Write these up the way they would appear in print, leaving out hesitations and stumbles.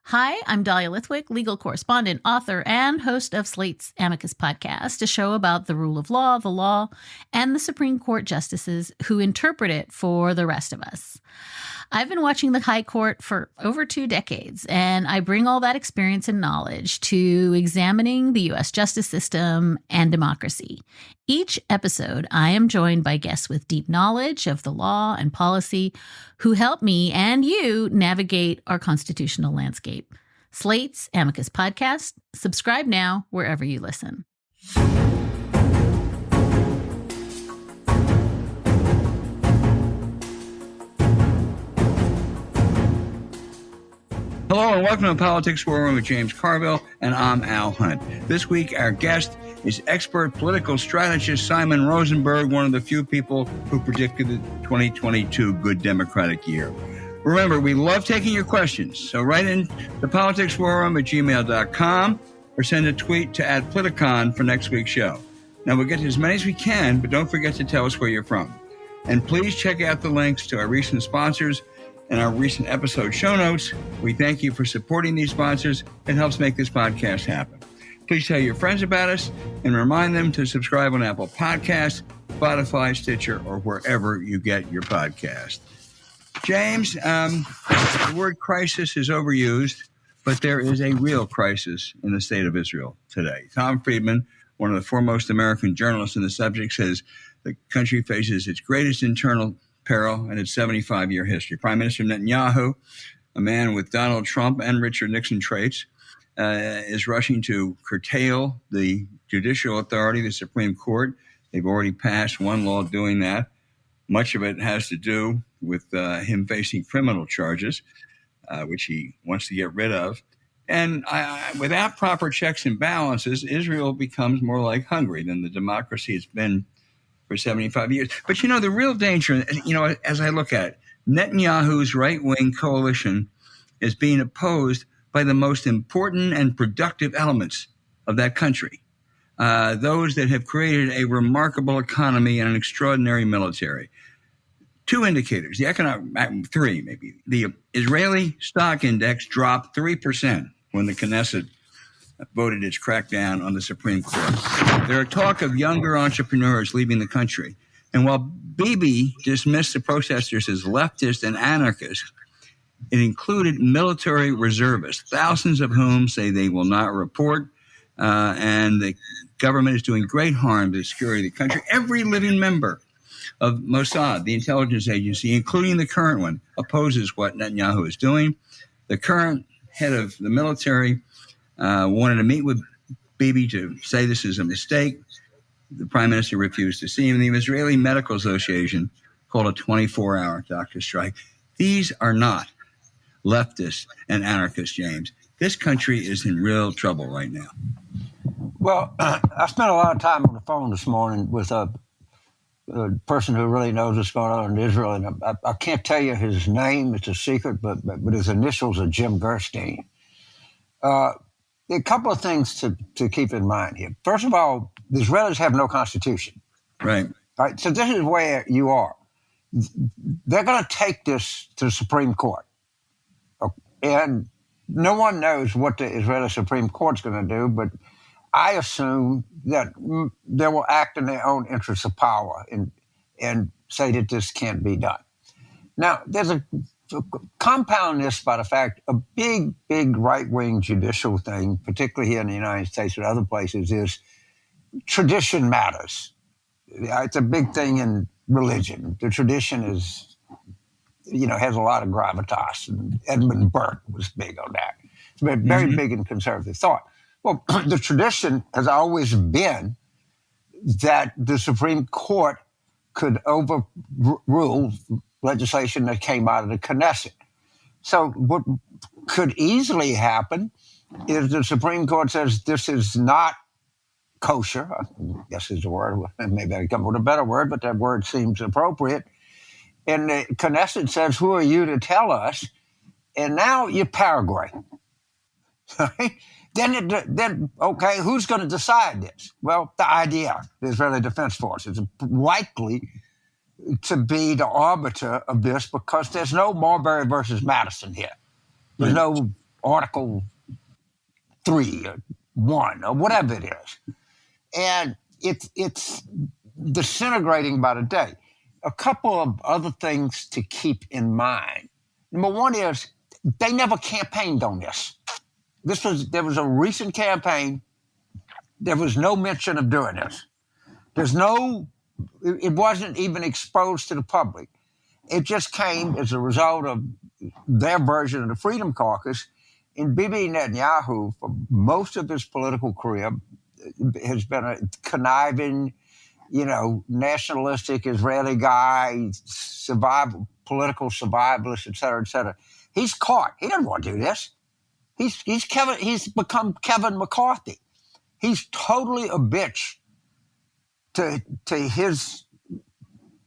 Hi, I'm Dahlia Lithwick, legal correspondent, author, and host of Slate's Amicus podcast, a show about the rule of law, the law, and the Supreme Court justices who interpret it for the rest of us. I've been watching the High Court for over 2 decades, and I bring all that experience and knowledge to examining the U.S. justice system and democracy. Each episode, I am joined by guests with deep knowledge of the law and policy who help me and you navigate our constitutional landscape. Slate's Amicus podcast. Subscribe now wherever you listen. Hello and welcome to Politics War Room with James Carville, and I'm Al Hunt. This week, our guest is expert political strategist Simon Rosenberg, one of the few people who predicted the 2022 good Democratic year. Remember, we love taking your questions, so write in to politicswarroom@gmail.com or send a tweet to @Politicon for next week's show. Now, we'll get to as many as we can, but don't forget to tell us where you're from. And please check out the links to our recent sponsors and our recent episode show notes. We thank you for supporting these sponsors. It helps make this podcast happen. Please tell your friends about us and remind them to subscribe on Apple Podcasts, Spotify, Stitcher, or wherever you get your podcast. James, the word crisis is overused, but there is a real crisis in the state of Israel today. Tom Friedman, one of the foremost American journalists on the subject, says the country faces its greatest internal peril in its 75-year history. Prime Minister Netanyahu, a man with Donald Trump and Richard Nixon traits, is rushing to curtail the judicial authority, the Supreme Court. They've already passed one law doing that. Much of it has to do with him facing criminal charges, which he wants to get rid of. And without proper checks and balances, Israel becomes more like Hungary than the democracy it's been for 75 years. But, the real danger, as I look at it, Netanyahu's right-wing coalition is being opposed by the most important and productive elements of that country, those that have created a remarkable economy and an extraordinary military. 2 indicators, three maybe. The Israeli stock index dropped 3% when the Knesset voted its crackdown on the Supreme Court. There are talk of younger entrepreneurs leaving the country. And while Bibi dismissed the protesters as leftist and anarchist, it included military reservists, thousands of whom say they will not report, and the government is doing great harm to the security of the country. Every living member of Mossad, the intelligence agency, including the current one, opposes what Netanyahu is doing. The current head of the military wanted to meet with Bibi to say this is a mistake. The prime minister refused to see him. The Israeli Medical Association called a 24-hour doctor strike. These are not leftists and anarchists, James. This country is in real trouble right now. Well, I spent a lot of time on the phone this morning with a person who really knows what's going on in Israel, and I can't tell you his name. It's a secret, but his initials are Jim Gerstein. A couple of things to keep in mind here. First of all, the Israelis have no constitution. Right. So this is where you are. They're going to take this to the Supreme Court. And no one knows what the Israeli Supreme Court's going to do, but I assume that they will act in their own interests of power and say that this can't be done. Now, there's a compound this by the fact a big right-wing judicial thing, particularly here in the United States and other places, is tradition matters. It's a big thing in religion. The tradition is, has a lot of gravitas. And Edmund Burke was big on that. It's been very big in conservative thought. Well, the tradition has always been that the Supreme Court could overrule legislation that came out of the Knesset. So what could easily happen is the Supreme Court says this is not kosher. I guess is the word. Maybe I come up with a better word, but that word seems appropriate. And the Knesset says, who are you to tell us? And now you're Paraguay. Then, okay, who's going to decide this? Well, the IDF, the Israeli Defense Force, is likely to be the arbiter of this because there's no Marbury versus Madison here. There's no Article 3 or 1 or whatever it is. And it's disintegrating by the day. A couple of other things to keep in mind. Number one is they never campaigned on this. There was a recent campaign. There was no mention of doing this. It wasn't even exposed to the public. It just came as a result of their version of the Freedom Caucus. And Bibi Netanyahu, for most of his political career, has been a conniving, nationalistic Israeli guy, political survivalist, et cetera, et cetera. He's caught. He doesn't want to do this. He's become Kevin McCarthy. He's totally a bitch to his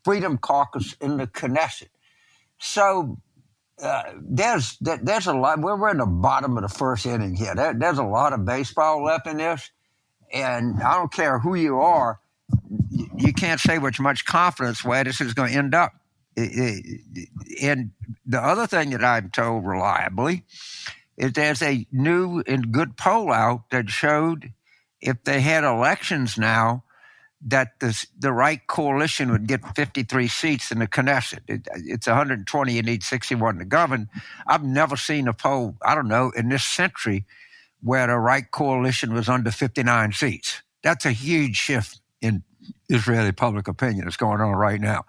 Freedom Caucus in the Knesset. So there's a lot. We're in the bottom of the first inning here. There's a lot of baseball left in this, and I don't care who you are, you can't say with much confidence where this is going to end up. And the other thing that I'm told reliably is there's a new and good poll out that showed if they had elections now, that the right coalition would get 53 seats in the Knesset. It's 120, you need 61 to govern. I've never seen a poll, I don't know, in this century where the right coalition was under 59 seats. That's a huge shift in Israeli public opinion that's going on right now.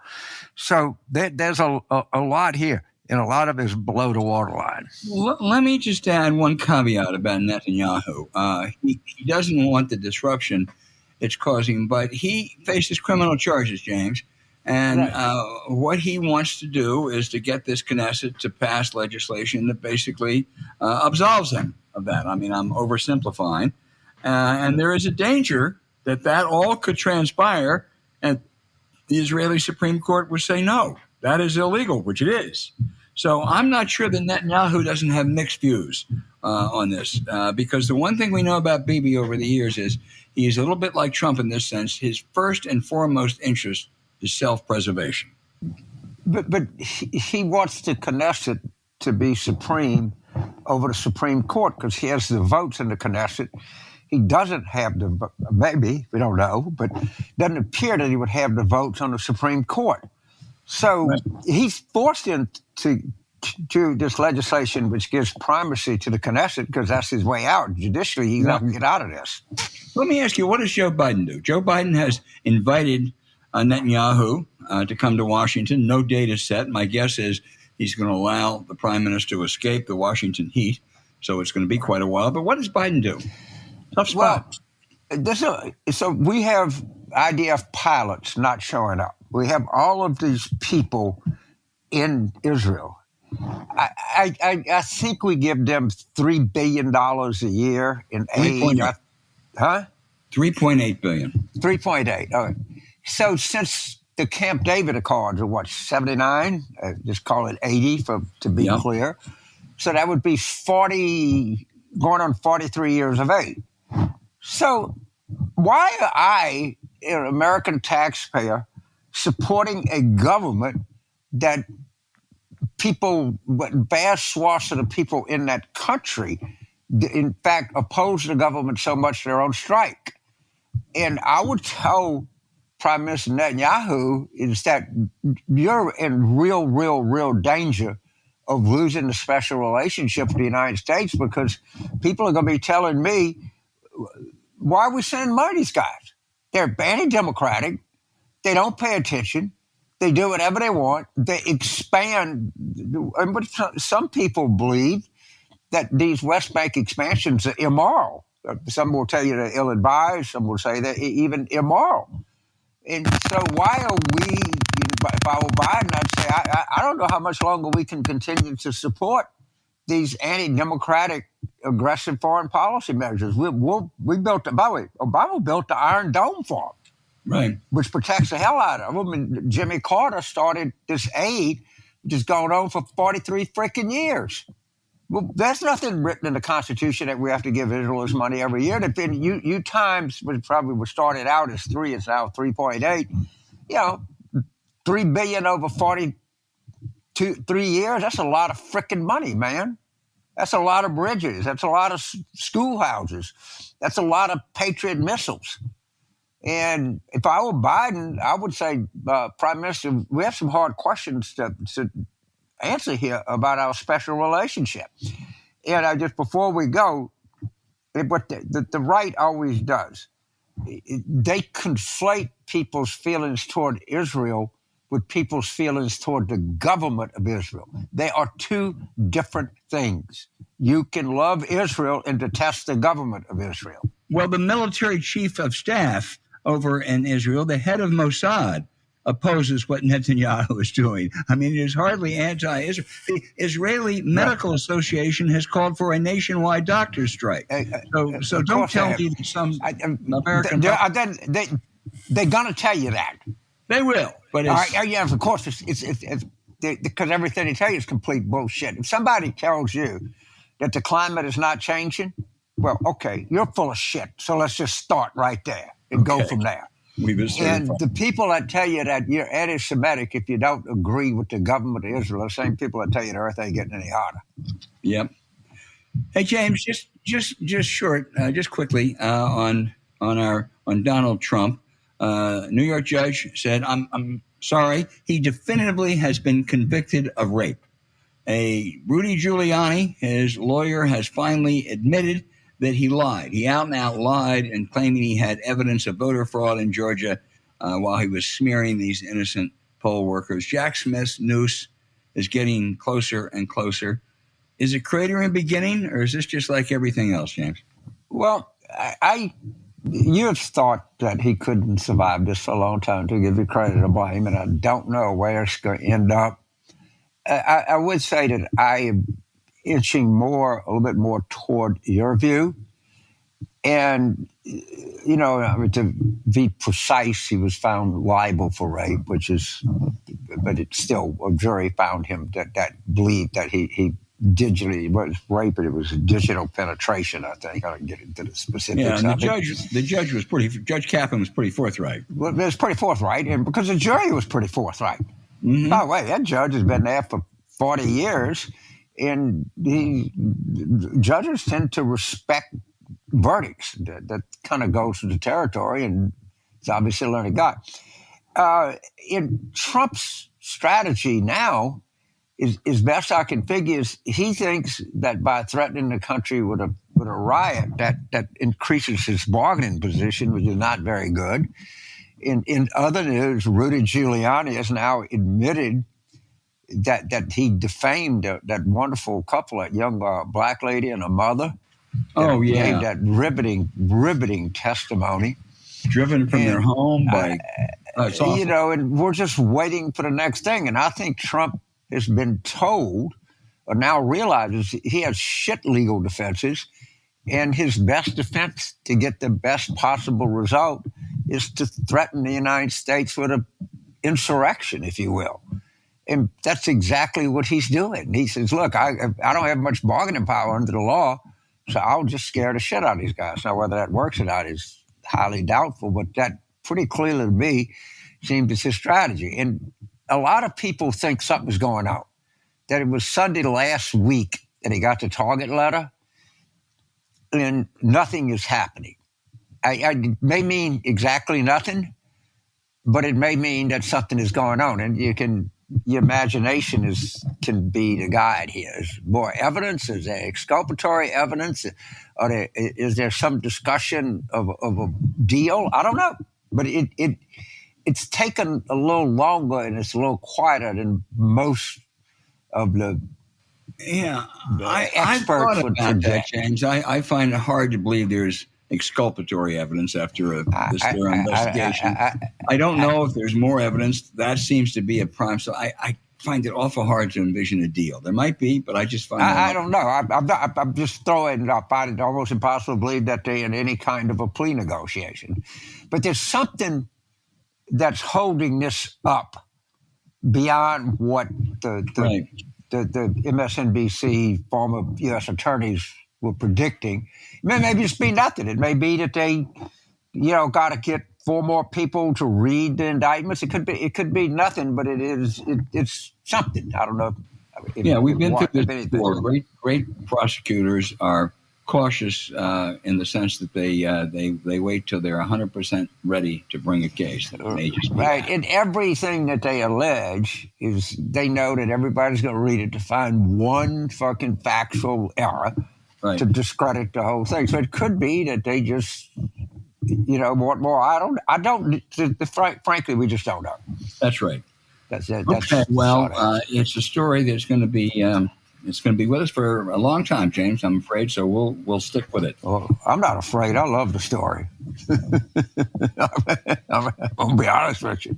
So there's a lot here, and a lot of it is below the waterline. Let me just add one caveat about Netanyahu. He doesn't want the disruption it's causing, but he faces criminal charges, James. And what he wants to do is to get this Knesset to pass legislation that basically absolves him of that. I mean, I'm oversimplifying. And there is a danger that all could transpire, and the Israeli Supreme Court would say, no, that is illegal, which it is. So I'm not sure that Netanyahu doesn't have mixed views on this, because the one thing we know about Bibi over the years is he's a little bit like Trump in this sense. His first and foremost interest is self-preservation. But he wants the Knesset to be supreme over the Supreme Court because he has the votes in the Knesset. He doesn't have maybe, we don't know, but it doesn't appear that he would have the votes on the Supreme Court. So he's forced into this legislation which gives primacy to the Knesset because that's his way out. Judicially, he's not going to get out of this. Let me ask you, what does Joe Biden do? Joe Biden has invited Netanyahu to come to Washington. No date is set. My guess is he's going to allow the prime minister to escape the Washington heat. So it's going to be quite a while. But what does Biden do? Tough spot. Well, so we have IDF pilots not showing up. We have all of these people in Israel. I think we give them $3 billion a year in aid. 3.8 billion. 3.8. Okay. So since the Camp David Accords are 79? Just call it 80 to be clear. So that would be 40, going on 43 years of aid. So why am I, an American taxpayer, supporting a government that vast swaths of the people in that country, in fact, oppose the government so much they're on strike? And I would tell Prime Minister Netanyahu is that you're in real danger of losing the special relationship with the United States because people are going to be telling me, why are we sending money to these guys? They're anti-democratic. They don't pay attention. They do whatever they want. They expand. But some people believe that these West Bank expansions are immoral. Some will tell you they're ill-advised. Some will say they're even immoral. And so why are we, if I were Biden, I'd say, I don't know how much longer we can continue to support these anti-democratic, aggressive foreign policy measures. We built, by the way, Obama built the Iron Dome for them, right, which protects the hell out of them. And Jimmy Carter started this aid, which has gone on for 43 freaking years. Well, there's nothing written in the Constitution that we have to give Israel this money every year. You times, which probably was started out as 3, it's now 3.8. $3 billion over 3 years. That's a lot of freaking money, man. That's a lot of bridges. That's a lot of schoolhouses. That's a lot of Patriot missiles. And if I were Biden, I would say, Prime Minister, we have some hard questions to answer here about our special relationship. And just before we go, what the right always does, they conflate people's feelings toward Israel with people's feelings toward the government of Israel. They are two different things. You can love Israel and detest the government of Israel. Well, the military chief of staff over in Israel, the head of Mossad, opposes what Netanyahu is doing. I mean, it is hardly anti-Israel. The Israeli Medical Association has called for a nationwide doctor's strike. So don't tell me that some American... They're going to tell you that. They will. But yeah, of course, it's because everything they tell you is complete bullshit. If somebody tells you that the climate is not changing, well, okay, you're full of shit. So let's just start right there and go from there. And the people that tell you that you're anti-Semitic if you don't agree with the government of Israel are the same people that tell you the earth ain't getting any hotter. Yep. Hey, James, just quickly on Donald Trump. New York judge said, I'm sorry, he definitively has been convicted of rape. Rudy Giuliani, his lawyer, has finally admitted that he lied. He out and out lied and claiming he had evidence of voter fraud in Georgia while he was smearing these innocent poll workers. Jack Smith's noose is getting closer and closer. Is it cratering beginning, or is this just like everything else, James? Well, you have thought that he couldn't survive this for a long time, to give you credit or blame, and I don't know where it's going to end up. I would say that I am inching a little bit more toward your view. And, to be precise, he was found liable for rape, but it's still, a jury found him that believed that he digitally was rape, but it was digital penetration, I think. I don't get into the specifics. Yeah, and Judge Kaplan was pretty forthright. Well, it was pretty forthright, and because the jury was pretty forthright. Mm-hmm. By the way, that judge has been there for 40 years, and judges tend to respect verdicts. That kind of goes with the territory, and it's obviously a learned guy. In Trump's strategy now, is best I can figure, is he thinks that by threatening the country with a riot, that increases his bargaining position, which is not very good. In other news, Rudy Giuliani has now admitted that he defamed that wonderful couple, that young black lady and a mother. Oh, yeah. Gave that riveting testimony. Driven from their home by... and we're just waiting for the next thing. And I think Trump has been told, or now realizes, he has shit legal defenses, and his best defense to get the best possible result is to threaten the United States with an insurrection, if you will. And that's exactly what he's doing. He says, look, I don't have much bargaining power under the law, so I'll just scare the shit out of these guys. Now, whether that works or not is highly doubtful, but that pretty clearly to me seems it's his strategy. And a lot of people think something's going on, that it was Sunday last week that he got the target letter, and nothing is happening. It may mean exactly nothing, but it may mean that something is going on. And your imagination can be the guide here. Is more evidence? Is there exculpatory evidence? Is there some discussion of a deal? I don't know. But it's taken a little longer and it's a little quieter than most of the experts would predict. James. I find it hard to believe there's exculpatory evidence after this thorough investigation. I don't know if there's more evidence. That seems to be a prime. So I find it awful hard to envision a deal. There might be, but I just find I don't know. I'm just throwing it up. I find it almost impossible to believe that they're in any kind of a plea negotiation. But there's something that's holding this up beyond what the MSNBC former U.S. attorneys were predicting. Maybe it's be nothing. It may be that they, got to get 4 more people to read the indictments. It could be nothing, but it's something. I don't know. Yeah, we've been through If this anything. before. Great prosecutors are cautious in the sense that they wait till they're 100% ready to bring a case. That may just be Right. that. And everything that they allege is they know that everybody's going to read it to find one fucking factual error Right. to discredit the whole thing. So it could be that they just, want more. Frankly, we just don't know. That's right. That's it. Okay. Well, it's a story that's going to be it's going to be with us for a long time, James. I'm afraid. So we'll stick with it. Well, I'm not afraid. I love the story. I'm going to be honest with you.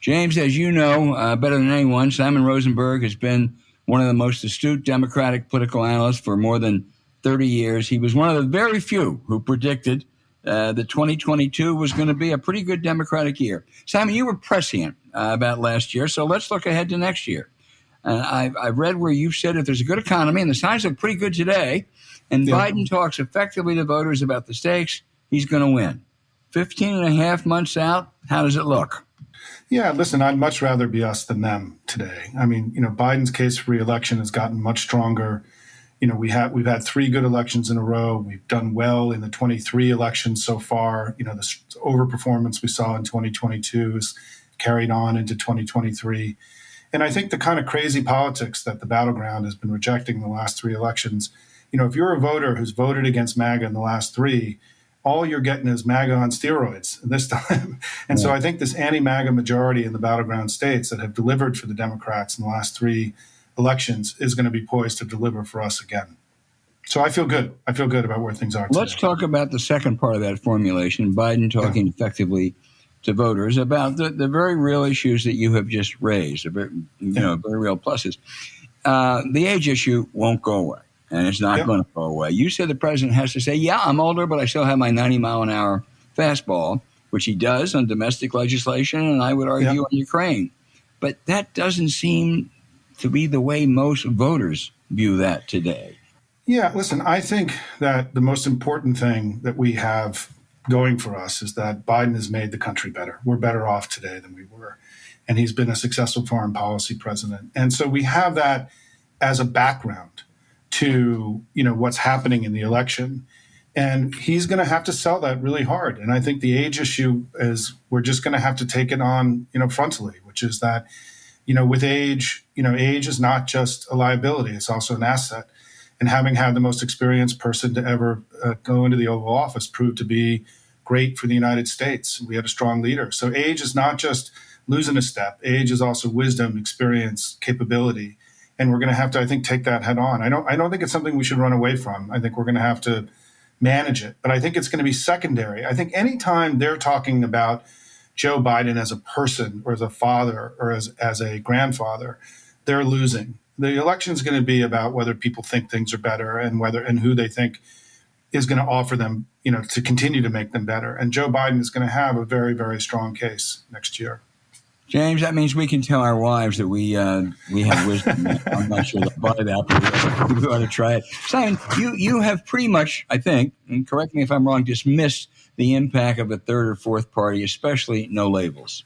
James, as you know better than anyone, Simon Rosenberg has been one of the most astute Democratic political analysts for more than 30 years. He was one of the very few who predicted that 2022 was going to be a pretty good Democratic year. Simon, you were prescient about last year, so let's look ahead to next year. I've read where you've said if there's a good economy, and the signs look pretty good today, and Biden talks effectively to voters about the stakes, he's going to win. 15 and a half months out, how does it look? Yeah, listen, I'd much rather be us than them today. I mean, Biden's case for re-election has gotten much stronger. We've had 3 good elections in a row. We've done well in the 23 elections so far. The overperformance we saw in 2022 is carried on into 2023. And I think the kind of crazy politics that the battleground has been rejecting in the last 3 elections, if you're a voter who's voted against MAGA in the last 3, all you're getting is MAGA on steroids this time. And so I think this anti-MAGA majority in the battleground states that have delivered for the Democrats in the last 3 elections is going to be poised to deliver for us again. So I feel good. I feel good about where things are today. Let's talk about the second part of that formulation, Biden talking effectively to voters about the very real issues that you have just raised, very real pluses. The age issue won't go away. And it's not going to go away. You said the president has to say, yeah, I'm older, but I still have my 90-mile-an-hour fastball, which he does on domestic legislation, and I would argue on Ukraine. But that doesn't seem to be the way most voters view that today. Yeah, listen, I think that the most important thing that we have going for us is that Biden has made the country better. We're better off today than we were. And he's been a successful foreign policy president. And so we have that as a background to what's happening in the election, and he's going to have to sell that really hard. And I think the age issue is we're just going to have to take it on frontally, which is that with age age is not just a liability, it's also an asset. And having had the most experienced person to ever go into the Oval Office proved to be great for the United States. We had a strong leader. So age is not just losing a step. Age is also wisdom, experience, capability. And we're going to have to, I think, take that head on. I don't think it's something we should run away from. I think we're going to have to manage it. But I think it's going to be secondary. I think anytime they're talking about Joe Biden as a person or as a father or as a grandfather, they're losing. The election is going to be about whether people think things are better and who they think is going to offer them, to continue to make them better. And Joe Biden is going to have a very, very strong case next year. James, that means we can tell our wives that we have wisdom. I'm not sure they'll buy that, but we ought to try it. Simon, you have pretty much, I think, and correct me if I'm wrong, dismissed the impact of a third or fourth party, especially no labels.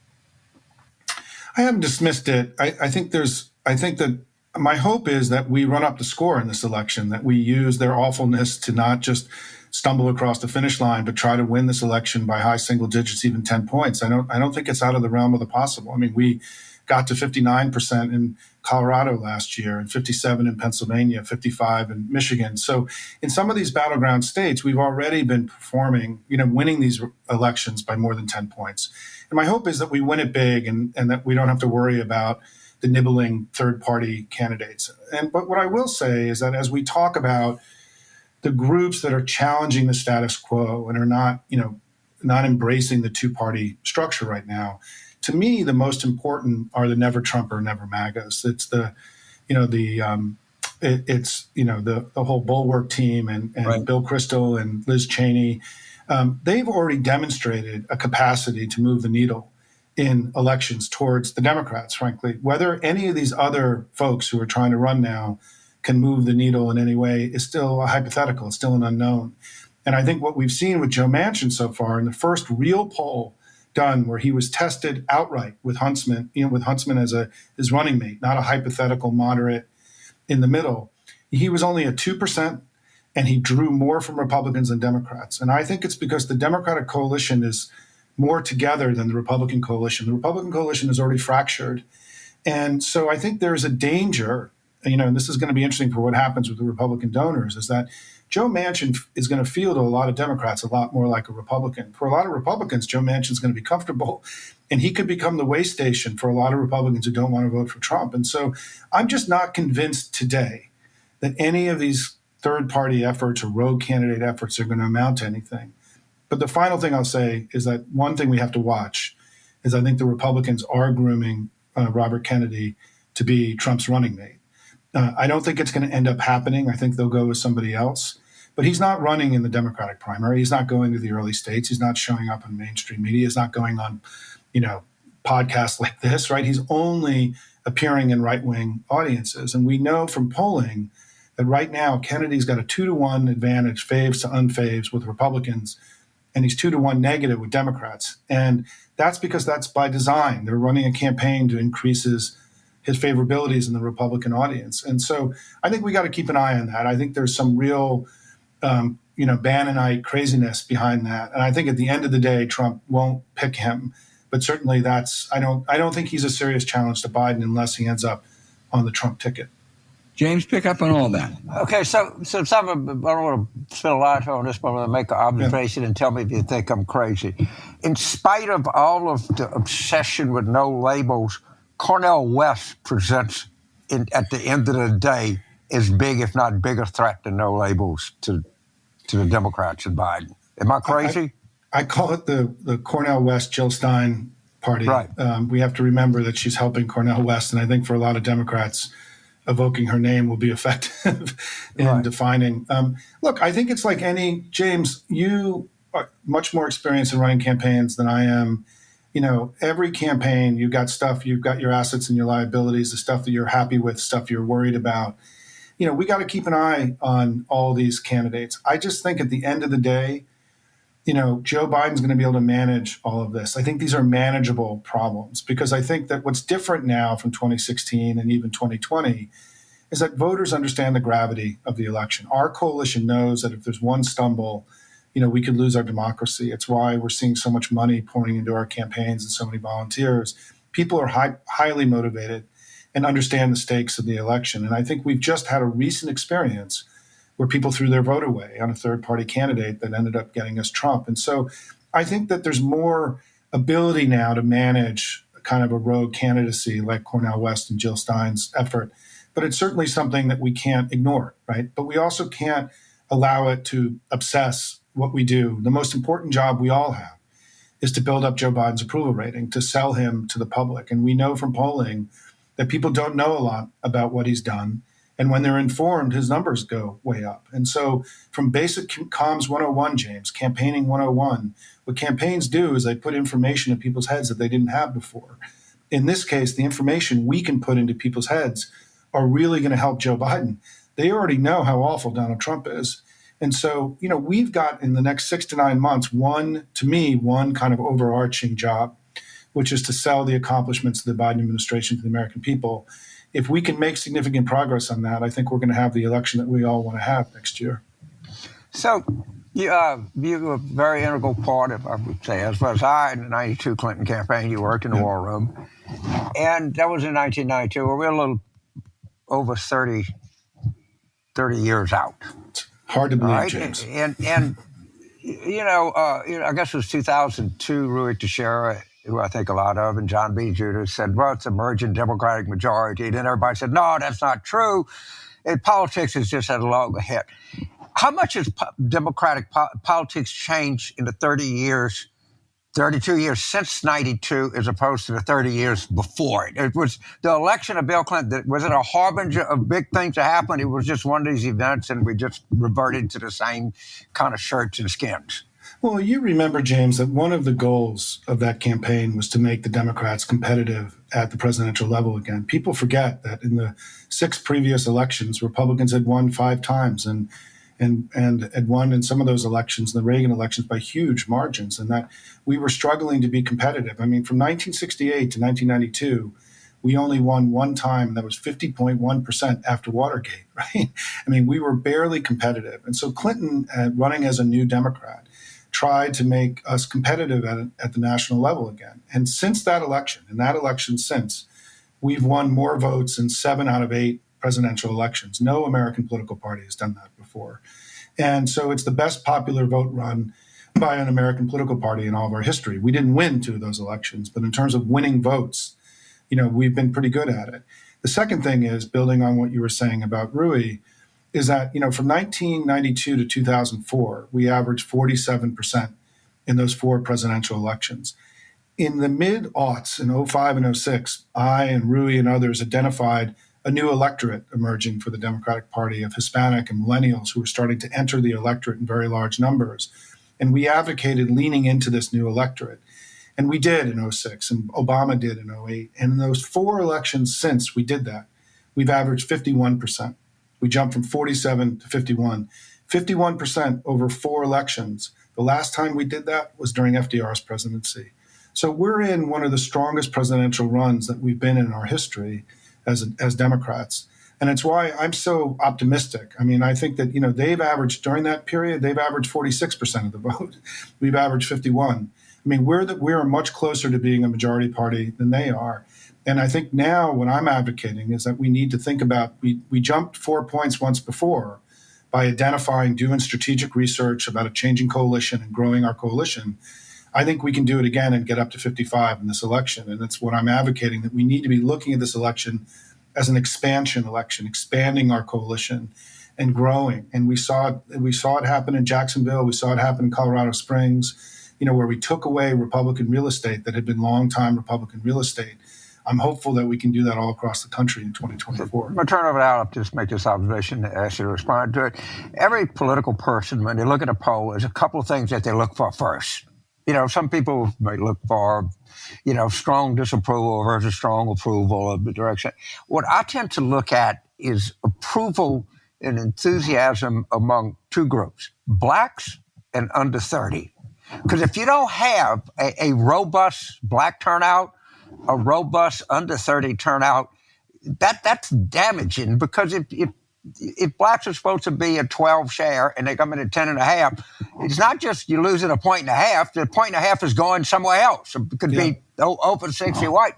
I haven't dismissed it. I think that my hope is that we run up the score in this election, that we use their awfulness to not just stumble across the finish line, but try to win this election by high single digits, even 10 points. I don't think it's out of the realm of the possible. I mean, we got to 59% in Colorado last year and 57 in Pennsylvania, 55 in Michigan. So in some of these battleground states, we've already been performing, winning these elections by more than 10 points. And my hope is that we win it big and that we don't have to worry about the nibbling third-party candidates. But what I will say is that as we talk about the groups that are challenging the status quo and are not embracing the two-party structure right now, to me, the most important are the never Trump or never MAGAs. It's the whole Bulwark team and right. Bill Kristol and Liz Cheney. They've already demonstrated a capacity to move the needle. in elections towards the Democrats, frankly. Whether any of these other folks who are trying to run now can move the needle in any way is still a hypothetical. It's still an unknown. And I think what we've seen with Joe Manchin so far in the first real poll done where he was tested outright with Huntsman, with Huntsman as his running mate, not a hypothetical moderate in the middle, he was only at 2%, and he drew more from Republicans than Democrats. And I think it's because the Democratic coalition is more together than the Republican coalition. The Republican coalition is already fractured. And so I think there's a danger, and this is going to be interesting for what happens with the Republican donors, is that Joe Manchin is going to feel to a lot of Democrats a lot more like a Republican. For a lot of Republicans, Joe Manchin is going to be comfortable, and he could become the way station for a lot of Republicans who don't want to vote for Trump. And so I'm just not convinced today that any of these third-party efforts or rogue candidate efforts are going to amount to anything. But the final thing I'll say is that one thing we have to watch is I think the Republicans are grooming Robert Kennedy to be Trump's running mate. I don't think it's going to end up happening. I think they'll go with somebody else. But he's not running in the Democratic primary. He's not going to the early states. He's not showing up in mainstream media. He's not going on, podcasts like this, right? He's only appearing in right-wing audiences. And we know from polling that right now Kennedy's got a 2-to-1 advantage, faves to unfaves with Republicans, and he's 2-to-1 negative with Democrats. And that's because that's by design. They're running a campaign to increase his favorabilities in the Republican audience. And so I think we got to keep an eye on that. I think there's some real, Bannonite craziness behind that. And I think at the end of the day, Trump won't pick him. But certainly I don't think he's a serious challenge to Biden unless he ends up on the Trump ticket. James, pick up on all that. Okay, so some I don't want to spend a lot of time on this, but I'm going to make an observation and tell me if you think I'm crazy. In spite of all of the obsession with no labels, Cornel West presents, at the end of the day, as big, if not bigger threat than no labels to the Democrats and Biden. Am I crazy? I call it the Cornel West, Jill Stein party. Right. We have to remember that she's helping Cornel West, and I think for a lot of Democrats, evoking her name will be effective in defining. Look, I think it's like James, you are much more experienced in running campaigns than I am. Every campaign, you've got your assets and your liabilities, the stuff that you're happy with, stuff you're worried about. We got to keep an eye on all these candidates. I just think at the end of the day, Joe Biden's going to be able to manage all of this. I think these are manageable problems because I think that what's different now from 2016 and even 2020 is that voters understand the gravity of the election. Our coalition knows that if there's one stumble, we could lose our democracy. It's why we're seeing so much money pouring into our campaigns and so many volunteers. People are highly motivated and understand the stakes of the election. And I think we've just had a recent experience where people threw their vote away on a third-party candidate that ended up getting us Trump. And so I think that there's more ability now to manage kind of a rogue candidacy like Cornel West and Jill Stein's effort. But it's certainly something that we can't ignore, right? But we also can't allow it to obsess what we do. The most important job we all have is to build up Joe Biden's approval rating, to sell him to the public. And we know from polling that people don't know a lot about what he's done. And when they're informed, his numbers go way up. And so from basic comms 101, James, campaigning 101, what campaigns do is they put information in people's heads that they didn't have before. In this case, the information we can put into people's heads are really going to help Joe Biden. They already know how awful Donald Trump is. And so, we've got in the next 6 to 9 months, one kind of overarching job, which is to sell the accomplishments of the Biden administration to the American people. If we can make significant progress on that, I think we're going to have the election that we all want to have next year. So you were a very integral part of, I would say, as well as I, in the 92 Clinton campaign, you worked in the war room. And that was in 1992. We're a little over 30 years out. It's hard to believe, right? James. And I guess it was 2002, Ruy Teixeira, who I think a lot of, and John B. Judah said, well, it's a emerging Democratic majority. Then everybody said, no, that's not true. And politics has just had a long hit. How much has Democratic politics changed in the 32 years since 92 as opposed to the 30 years before it? It was the election of Bill Clinton. Was it a harbinger of big things to happen? It was just one of these events and we just reverted to the same kind of shirts and skins. Well, you remember, James, that one of the goals of that campaign was to make the Democrats competitive at the presidential level again. People forget that in the 6 previous elections, Republicans had won 5 times and had won in some of those elections, the Reagan elections, by huge margins, and that we were struggling to be competitive. I mean, from 1968 to 1992, we only won 1 time, and that was 50.1% after Watergate, right? I mean, we were barely competitive. And so Clinton, running as a new Democrat, tried to make us competitive at the national level again. And since that election, since, we've won more votes in 7 out of 8 presidential elections. No American political party has done that before. And so it's the best popular vote run by an American political party in all of our history. We didn't win 2 of those elections, but in terms of winning votes, we've been pretty good at it. The second thing is, building on what you were saying about Rui, is that, from 1992 to 2004, we averaged 47% in those 4 presidential elections. In the mid-aughts, in 05 and 06, I and Rui and others identified a new electorate emerging for the Democratic Party of Hispanic and millennials who were starting to enter the electorate in very large numbers. And we advocated leaning into this new electorate. And we did in 06, and Obama did in 08. And in those 4 elections since we did that, we've averaged 51%. We jumped from 47 to 51. 51% over 4 elections. The last time we did that was during FDR's presidency. So we're in one of the strongest presidential runs that we've been in our history as Democrats. And it's why I'm so optimistic. I mean, I think that, they've averaged, during that period, they've averaged 46% of the vote. We've averaged 51. I mean, we're much closer to being a majority party than they are. And I think now what I'm advocating is that we need to think about, we jumped 4 points once before by identifying, doing strategic research about a changing coalition and growing our coalition. I think we can do it again and get up to 55 in this election. And that's what I'm advocating, that we need to be looking at this election as an expansion election, expanding our coalition and growing. And we saw it happen in Jacksonville. We saw it happen in Colorado Springs, where we took away Republican real estate that had been long-time Republican real estate. I'm hopeful that we can do that all across the country in 2024. I'm going to turn over to Al to just make this observation, ask you to respond to it. Every political person, when they look at a poll, there's a couple of things that they look for first. Some people may look for, strong disapproval versus strong approval of the direction. What I tend to look at is approval and enthusiasm among 2 groups, blacks and under 30. Because if you don't have a robust black turnout, a robust under 30 turnout, that's damaging, because if blacks are supposed to be a 12 share and they come in at 10.5, it's not just you losing a 1.5. The 1.5 is going somewhere else. It could be open 60 white.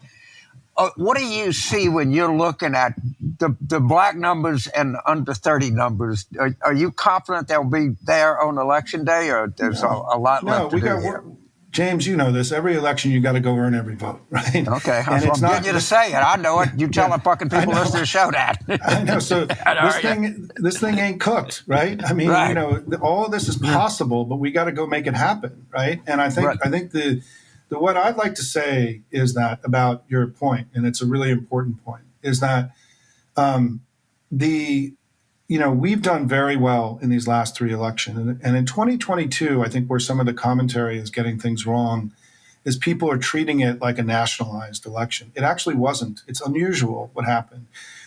What do you see when you're looking at the black numbers and under 30 numbers? Are you confident they'll be there on election day, or there's a lot left to do here? James, you know this. Every election, you got to go earn every vote, right? Okay, I'm getting you to say it. I know it. You tell the fucking people listening to the show that. I know. So this thing ain't cooked, right? I mean, right. All of this is possible, but we got to go make it happen, right? And I think the what I'd like to say is that, about your point, and it's a really important point, is that we've done very well in these last 3 elections. And in 2022, I think where some of the commentary is getting things wrong is people are treating it like a nationalized election. It actually wasn't. It's unusual what happened.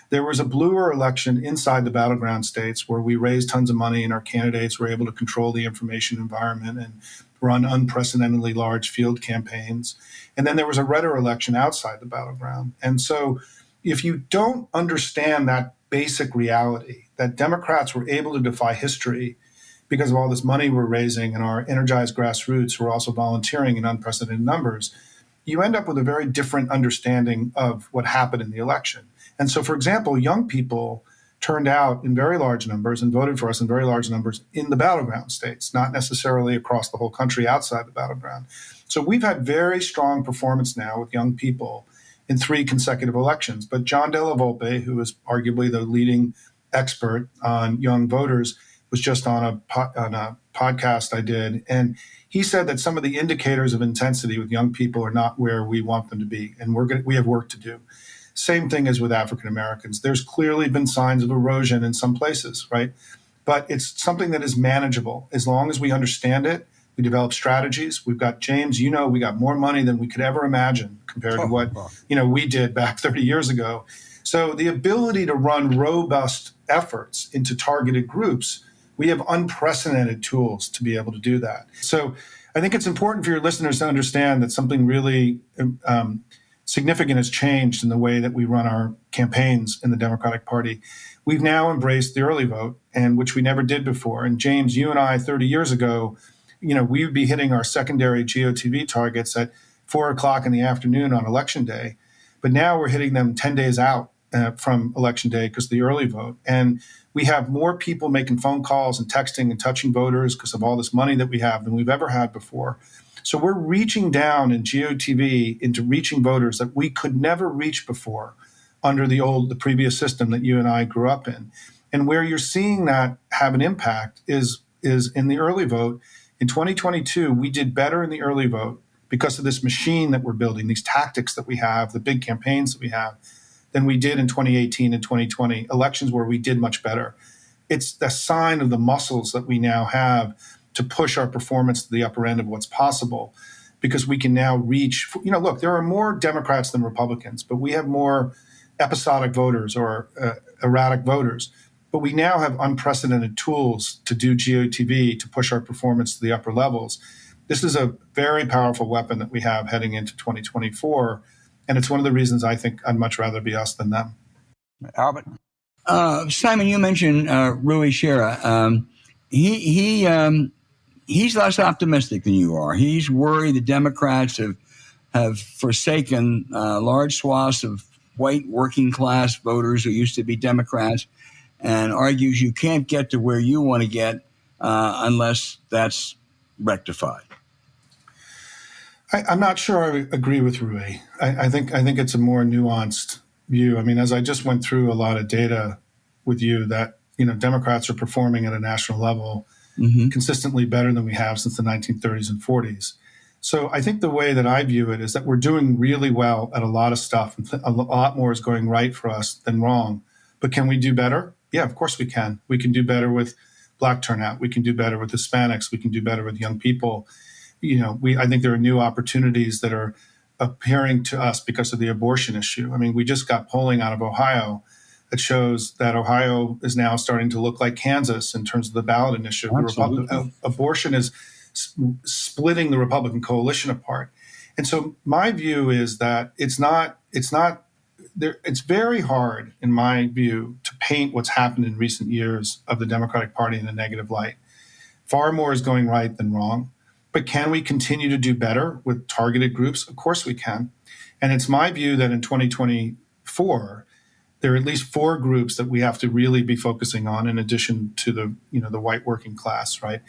There was a bluer election inside the battleground states where we raised tons of money and our candidates were able to control the information environment and run unprecedentedly large field campaigns. And then there was a redder election outside the battleground. And so if you don't understand that basic reality, that Democrats were able to defy history because of all this money we're raising and our energized grassroots who are also volunteering in unprecedented numbers, you end up with a very different understanding of what happened in the election. And so, for example, young people turned out in very large numbers and voted for us in very large numbers in the battleground states, not necessarily across the whole country outside the battleground. So we've had very strong performance now with young people in 3 consecutive elections. But John Della Volpe, who is arguably the leading expert on young voters, was just on a podcast I did, and he said that some of the indicators of intensity with young people are not where we want them to be, and we have work to do. Same thing as with African Americans. There's clearly been signs of erosion in some places, right? But it's something that is manageable as long as we understand it, We develop strategies. We've got, James, we got more money than we could ever imagine compared to what, we did back 30 years ago. So the ability to run robust efforts into targeted groups, we have unprecedented tools to be able to do that. So I think it's important for your listeners to understand that something really significant has changed in the way that we run our campaigns in the Democratic Party. We've now embraced the early vote, and which we never did before. And James, you and I, 30 years ago, we would be hitting our secondary GOTV targets at 4 o'clock in the afternoon on Election Day. But now we're hitting them 10 days out from Election Day because of the early vote. And we have more people making phone calls and texting and touching voters because of all this money that we have than we've ever had before. So we're reaching down in GOTV into reaching voters that we could never reach before under the previous system that you and I grew up in. And where you're seeing that have an impact is in the early vote. In 2022, we did better in the early vote because of this machine that we're building, these tactics that we have, the big campaigns that we have, than we did in 2018 and 2020, elections where we did much better. It's the sign of the muscles that we now have to push our performance to the upper end of what's possible, because we can now reach, look, there are more Democrats than Republicans, but we have more episodic voters or erratic voters. But we now have unprecedented tools to do GOTV to push our performance to the upper levels. This is a very powerful weapon that we have heading into 2024. And it's one of the reasons I think I'd much rather be us than them. Albert? Simon, you mentioned Rui Shera. He's less optimistic than you are. He's worried the Democrats have forsaken large swaths of white working class voters who used to be Democrats, and argues you can't get to where you want to get unless that's rectified. I'm not sure I agree with Rui. I think it's a more nuanced view. I mean, as I just went through a lot of data with you, that Democrats are performing at a national level consistently better than we have since the 1930s and 40s. So I think the way that I view it is that we're doing really well at a lot of stuff. A lot more is going right for us than wrong. But can we do better? Yeah, of course we can. We can do better with Black turnout. We can do better with Hispanics. We can do better with young people. I think there are new opportunities that are appearing to us because of the abortion issue. I mean, we just got polling out of Ohio that shows that Ohio is now starting to look like Kansas in terms of the ballot initiative. Abortion is splitting the Republican coalition apart. And so my view is that it's very hard, in my view, to paint what's happened in recent years of the Democratic Party in a negative light. Far more is going right than wrong. But can we continue to do better with targeted groups? Of course we can. And it's my view that in 2024, there are at least 4 groups that we have to really be focusing on, in addition to the white working class, right?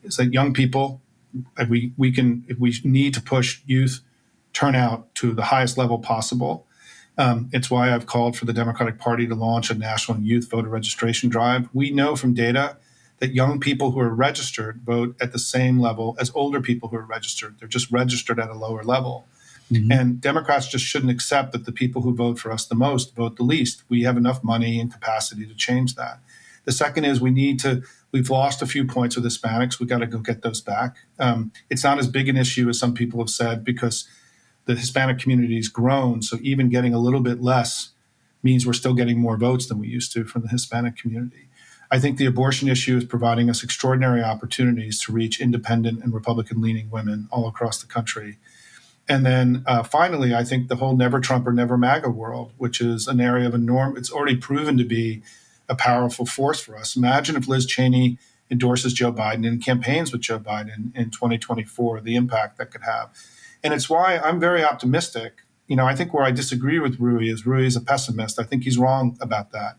It's that young people, if we need to push youth turnout to the highest level possible. It's why I've called for the Democratic Party to launch a national youth voter registration drive. We know from data that young people who are registered vote at the same level as older people who are registered. They're just registered at a lower level. Mm-hmm. And Democrats just shouldn't accept that the people who vote for us the most vote the least. We have enough money and capacity to change that. The second is we've lost a few points with Hispanics. We got to go get those back. It's not as big an issue as some people have said because the Hispanic community has grown. So even getting a little bit less means we're still getting more votes than we used to from the Hispanic community. I think the abortion issue is providing us extraordinary opportunities to reach independent and Republican-leaning women all across the country. And then finally, I think the whole never Trump or never MAGA world, which is an area of it's already proven to be a powerful force for us. Imagine if Liz Cheney endorses Joe Biden and campaigns with Joe Biden in 2024, the impact that could have. And it's why I'm very optimistic. I think where I disagree with Rui is a pessimist. I think he's wrong about that.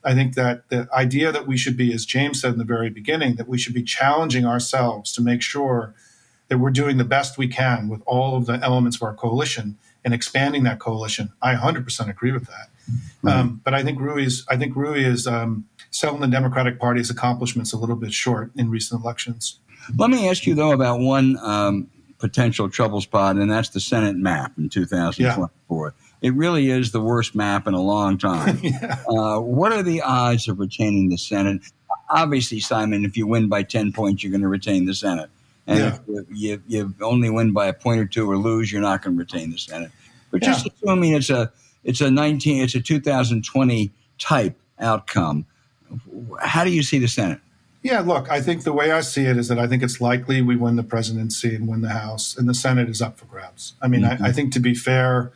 I think that the idea that we should be, as James said in the very beginning, that we should be challenging ourselves to make sure that we're doing the best we can with all of the elements of our coalition and expanding that coalition. I 100% agree with that. Mm-hmm. But I think Rui is selling the Democratic Party's accomplishments a little bit short in recent elections. Let me ask you, though, about one potential trouble spot, and that's the Senate map in 2024. Yeah. It really is the worst map in a long time. Yeah. What are the odds of retaining the Senate? Obviously, Simon, if you win by 10 points, you're going to retain the Senate. And if you only win by a point or two or lose, you're not going to retain the Senate. But just assuming it's a 2020 type outcome, how do you see the Senate? Yeah, look, I think the way I see it is that I think it's likely we win the presidency and win the House, and the Senate is up for grabs. I mean, I think to be fair,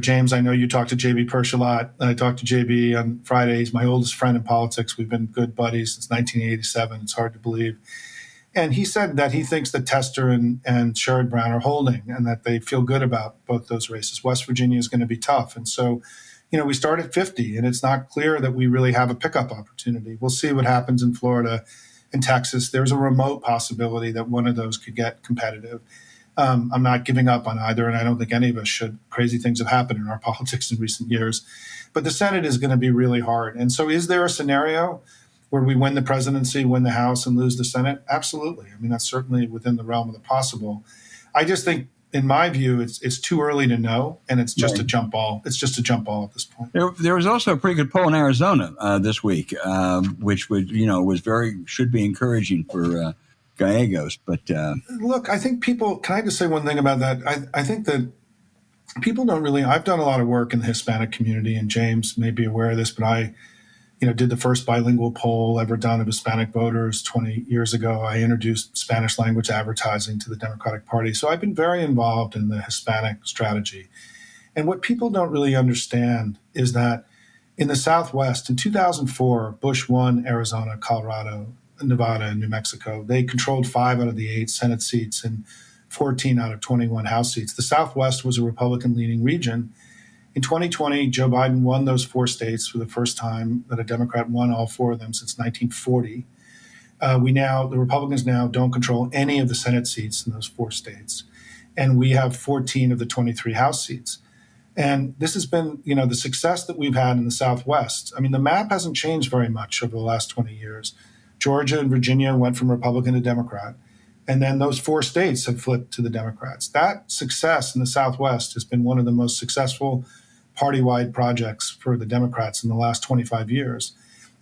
James, I know you talked to JB Persh a lot. I talked to JB on Friday. He's my oldest friend in politics. We've been good buddies since 1987. It's hard to believe. And he said that he thinks that Tester and Sherrod Brown are holding and that they feel good about both those races. West Virginia is going to be tough. And so, we start at 50, and it's not clear that we really have a pickup opportunity. We'll see what happens in Florida and Texas. There's a remote possibility that one of those could get competitive. I'm not giving up on either, and I don't think any of us should. Crazy things have happened in our politics in recent years. But the Senate is going to be really hard. And so is there a scenario where we win the presidency, win the House, and lose the Senate? Absolutely. I mean, that's certainly within the realm of the possible. I just think, in my view, it's too early to know, and it's just a jump ball. It's just a jump ball at this point. There was also a pretty good poll in Arizona this week, which should be encouraging for Gallegos, but look, I think people. Can I just say one thing about that? I think that people don't really. I've done a lot of work in the Hispanic community, and James may be aware of this, but I, did the first bilingual poll ever done of Hispanic voters 20 years ago. I introduced Spanish language advertising to the Democratic Party, so I've been very involved in the Hispanic strategy. And what people don't really understand is that in the Southwest, in 2004, Bush won Arizona, Colorado, Nevada, and New Mexico. They controlled 5 out of the 8 Senate seats and 14 out of 21 House seats. The Southwest was a Republican-leaning region. In 2020, Joe Biden won those 4 states for the first time that a Democrat won all 4 of them since 1940. The Republicans now don't control any of the Senate seats in those 4 states. And we have 14 of the 23 House seats. And this has been, the success that we've had in the Southwest. I mean, the map hasn't changed very much over the last 20 years. Georgia and Virginia went from Republican to Democrat. And then those 4 states have flipped to the Democrats. That success in the Southwest has been one of the most successful party-wide projects for the Democrats in the last 25 years.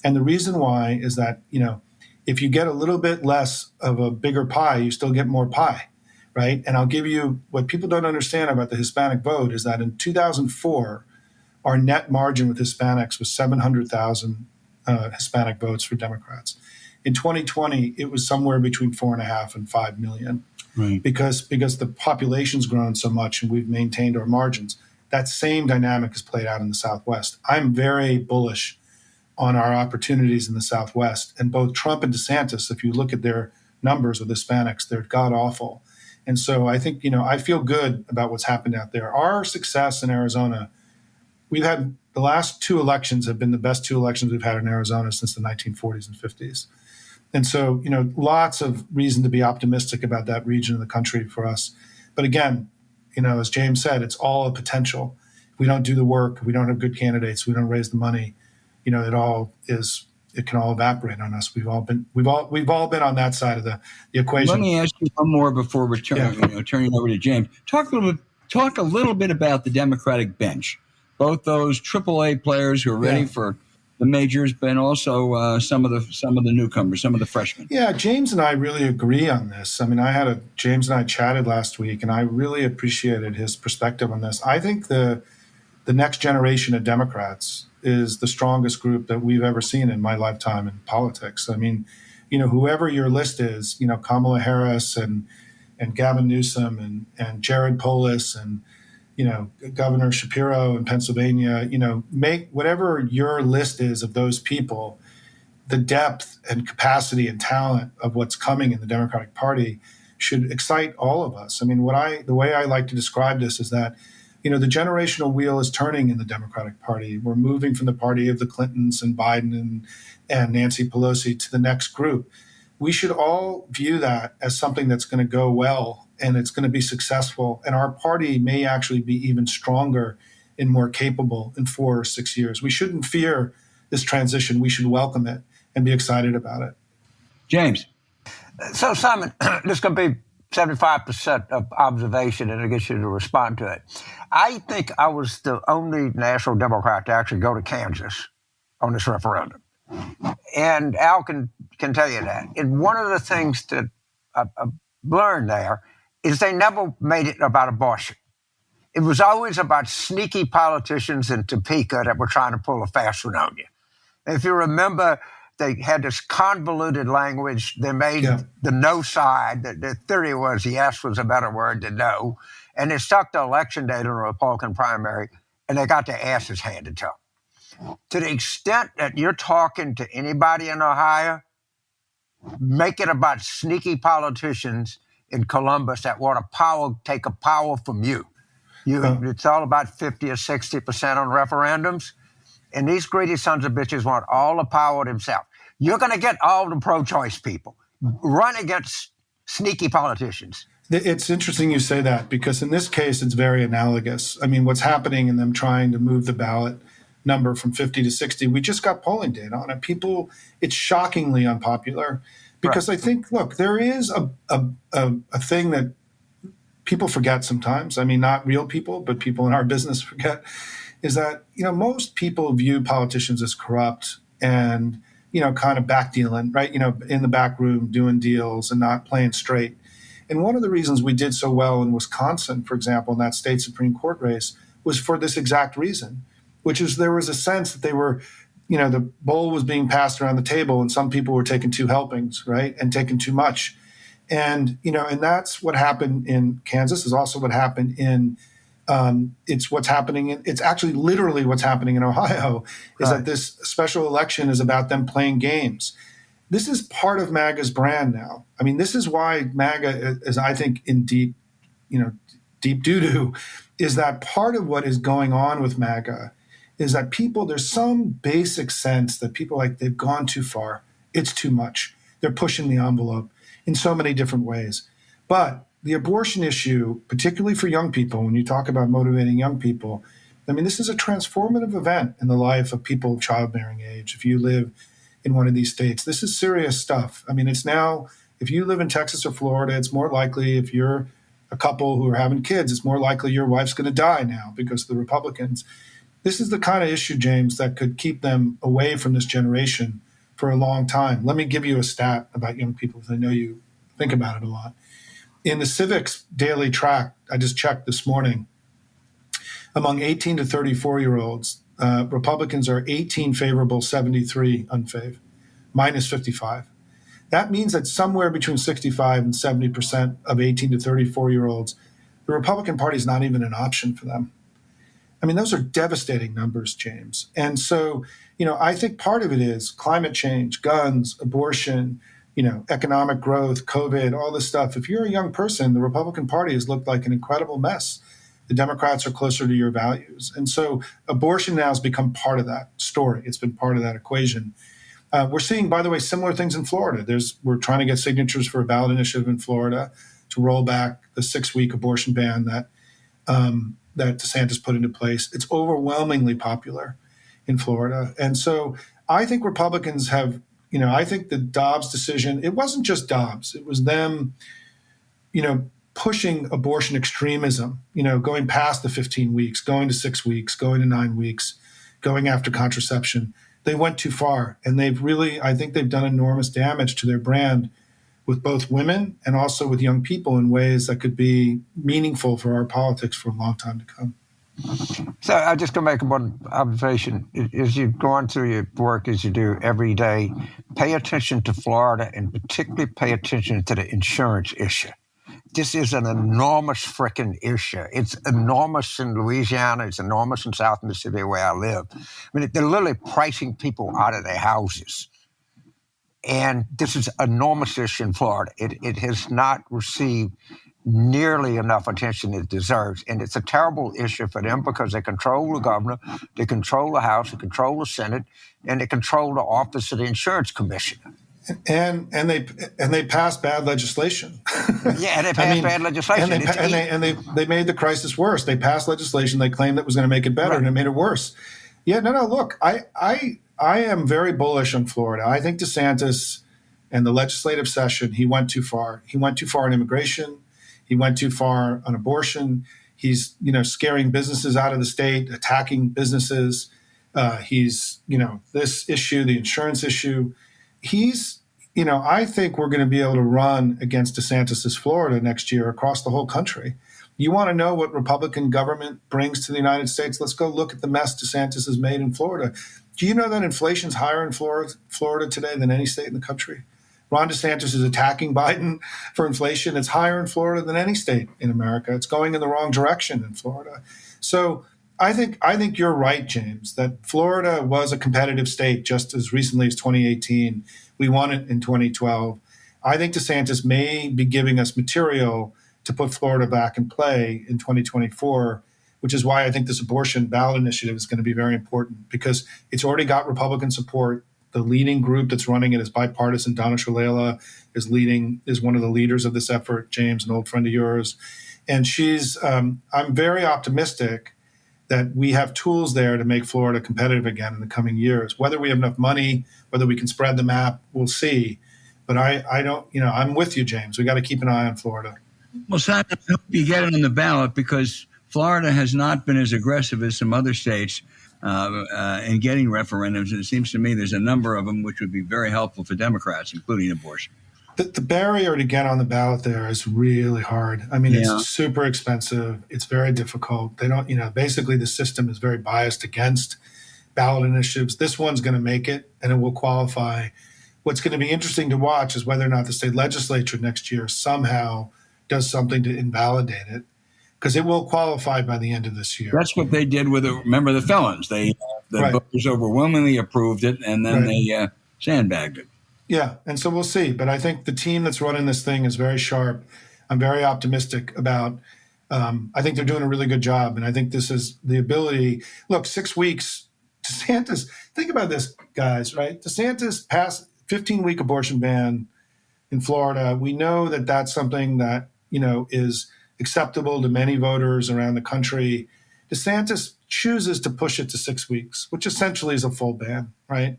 And the reason why is that, if you get a little bit less of a bigger pie, you still get more pie, right? And I'll give you what people don't understand about the Hispanic vote is that in 2004, our net margin with Hispanics was 700,000 Hispanic votes for Democrats. In 2020, it was somewhere between 4.5 and 5 million, right? Because the population's grown so much and we've maintained our margins. That same dynamic is played out in the Southwest. I'm very bullish on our opportunities in the Southwest. And both Trump and DeSantis, if you look at their numbers of Hispanics, they're god-awful. And so I think, I feel good about what's happened out there. Our success in Arizona, we've had the last 2 elections have been the best 2 elections we've had in Arizona since the 1940s and 50s. And so, lots of reason to be optimistic about that region of the country for us. But again, as James said, it's all a potential. If we don't do the work, if we don't have good candidates, we don't raise the money, it can all evaporate on us. We've all been on that side of the equation. Let me ask you one more before we turning over to James. Talk a little bit about the Democratic bench, both those AAA players who are ready for the majors, but also some of the newcomers, some of the freshmen. Yeah, James and I really agree on this. I mean, James and I chatted last week, and I really appreciated his perspective on this. I think the next generation of Democrats is the strongest group that we've ever seen in my lifetime in politics. I mean, whoever your list is, Kamala Harris and Gavin Newsom and Jared Polis and Governor Shapiro in Pennsylvania, make whatever your list is of those people, the depth and capacity and talent of what's coming in the Democratic Party should excite all of us. I mean, the way I like to describe this is that, the generational wheel is turning in the Democratic Party. We're moving from the party of the Clintons and Biden and Nancy Pelosi to the next group. We should all view that as something that's going to go well and it's going to be successful. And our party may actually be even stronger and more capable in 4 or 6 years. We shouldn't fear this transition. We should welcome it and be excited about it. James. So, Simon, this is going to be 75% of observation, and I get you to respond to it. I think I was the only national Democrat to actually go to Kansas on this referendum. And Al can tell you that. And one of the things that learned there is they never made it about abortion. It was always about sneaky politicians in Topeka that were trying to pull a fast one on you. If you remember, they had this convoluted language. They made the no side. The theory was yes was a better word than no. And they stuck the election date in a Republican primary, and they got their asses handed to them. To the extent that you're talking to anybody in Ohio, make it about sneaky politicians in Columbus that want to take a power from you. It's all about 50 or 60% on referendums. And these greedy sons of bitches want all the power themselves. You're going to get all the pro-choice people. Run against sneaky politicians. It's interesting you say that, because in this case, it's very analogous. I mean, what's happening in them trying to move the ballot number from 50 to 60, we just got polling data on it. People, it's shockingly unpopular because I think, look, there is a thing that people forget sometimes. I mean, not real people, but people in our business forget, is that, most people view politicians as corrupt and, kind of backdealing, right? In the back room doing deals and not playing straight. And one of the reasons we did so well in Wisconsin, for example, in that state Supreme Court race, was for this exact reason, which is there was a sense that they were, the bowl was being passed around the table and some people were taking two helpings, right? And taking too much. And, and that's what happened in Kansas, is also what happened in it's actually literally what's happening in Ohio, is that this special election is about them playing games. This is part of MAGA's brand now. I mean, this is why MAGA is, I think, in deep doo-doo, is that part of what is going on with MAGA is that there's some basic sense that people they've gone too far. It's too much. They're pushing the envelope in so many different ways. But the abortion issue, particularly for young people, when you talk about motivating young people, I mean, this is a transformative event in the life of people of childbearing age. If you live in one of these states, this is serious stuff. I mean, it's now, if you live in Texas or Florida, it's more likely, if you're a couple who are having kids, it's more likely your wife's going to die now because of the Republicans. This is the kind of issue, James, that could keep them away from this generation for a long time. Let me give you a stat about young people, because I know you think about it a lot. In the Civics Daily Track, I just checked this morning, among 18 to 34-year-olds, Republicans are 18 favorable, 73 unfave, minus 55. That means that somewhere between 65 and 70% of 18 to 34-year-olds, the Republican Party is not even an option for them. I mean, those are devastating numbers, James. And so, I think part of it is climate change, guns, abortion, economic growth, COVID, all this stuff. If you're a young person, the Republican Party has looked like an incredible mess. The Democrats are closer to your values. And so abortion now has become part of that story. It's been part of that equation. We're seeing, by the way, similar things in Florida. We're trying to get signatures for a ballot initiative in Florida to roll back the 6-week abortion ban that DeSantis put into place. It's overwhelmingly popular in Florida. And so I think Republicans have, I think the Dobbs decision, it wasn't just Dobbs. It was them, pushing abortion extremism, going past the 15 weeks, going to 6 weeks, going to 9 weeks, going after contraception. They went too far. And I think they've done enormous damage to their brand with both women and also with young people in ways that could be meaningful for our politics for a long time to come. So I'm just going to make one observation. As you're going through your work, as you do every day, pay attention to Florida and particularly pay attention to the insurance issue. This is an enormous freaking issue. It's enormous in Louisiana. It's enormous in South Mississippi, where I live. I mean, they're literally pricing people out of their houses. And this is an enormous issue in Florida. It has not received nearly enough attention it deserves. And it's a terrible issue for them because they control the governor, they control the House, they control the Senate, and they control the office of the insurance commissioner. And they passed bad legislation. Yeah, they passed bad legislation. And they made the crisis worse. They passed legislation they claimed that was going to make it better, and it made it worse. Yeah, no. Look, I am very bullish on Florida. I think DeSantis and the legislative session, he went too far. He went too far on immigration. He went too far on abortion. He's, scaring businesses out of the state, attacking businesses. He's, this issue, the insurance issue. He's I think we're going to be able to run against DeSantis' Florida next year across the whole country. You want to know what Republican government brings to the United States? Let's go look at the mess DeSantis has made in Florida. Do you know that inflation's higher in Florida today than any state in the country? Ron DeSantis is attacking Biden for inflation. It's higher in Florida than any state in America. It's going in the wrong direction in Florida. So I think you're right, James, that Florida was a competitive state just as recently as 2018. We won it in 2012. I think DeSantis may be giving us material to put Florida back in play in 2024, which is why I think this abortion ballot initiative is going to be very important, because it's already got Republican support. The leading group that's running it is bipartisan. Donna Shalala is one of the leaders of this effort, James, an old friend of yours. And I'm very optimistic that we have tools there to make Florida competitive again in the coming years. Whether we have enough money, whether we can spread the map, we'll see. But I don't, I'm with you, James. We got to keep an eye on Florida. Well, Simon, I hope you get it on the ballot, because Florida has not been as aggressive as some other states in getting referendums. And it seems to me there's a number of them which would be very helpful for Democrats, including abortion. The barrier to get on the ballot there is really hard. I mean, It's super expensive. It's very difficult. They don't, basically the system is very biased against ballot initiatives. This one's going to make it, and it will qualify. What's going to be interesting to watch is whether or not the state legislature next year somehow does something to invalidate it, because it will qualify by the end of this year. That's what they did with remember the felons. The Right. voters overwhelmingly approved it, and then they sandbagged it. Yeah, and so we'll see. But I think the team that's running this thing is very sharp. I'm very optimistic about. I think they're doing a really good job, and I think this is the ability. Look, 6 weeks. DeSantis. Think about this, guys. Right? DeSantis passed 15-week abortion ban in Florida. We know that that's something that is acceptable to many voters around the country. DeSantis chooses to push it to 6 weeks, which essentially is a full ban, right?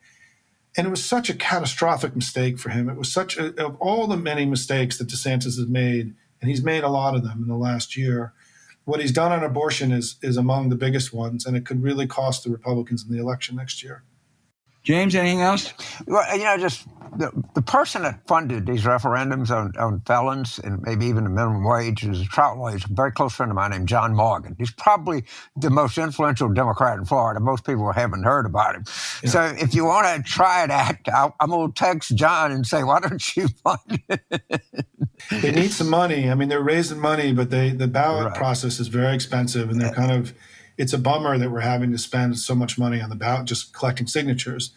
And it was such a catastrophic mistake for him. It was of all the many mistakes that DeSantis has made, and he's made a lot of them in the last year, what he's done on abortion is among the biggest ones, and it could really cost the Republicans in the election next year. James, anything else? Well, just the person that funded these referendums on felons and maybe even the minimum wage is a very close friend of mine named John Morgan. He's probably the most influential Democrat in Florida. Most people haven't heard about him. Yeah. So if you want to try that, I'm going to text John and say, why don't you fund it? They need some money. I mean, they're raising money, but the ballot process is very expensive, and they're it's a bummer that we're having to spend so much money on the ballot just collecting signatures.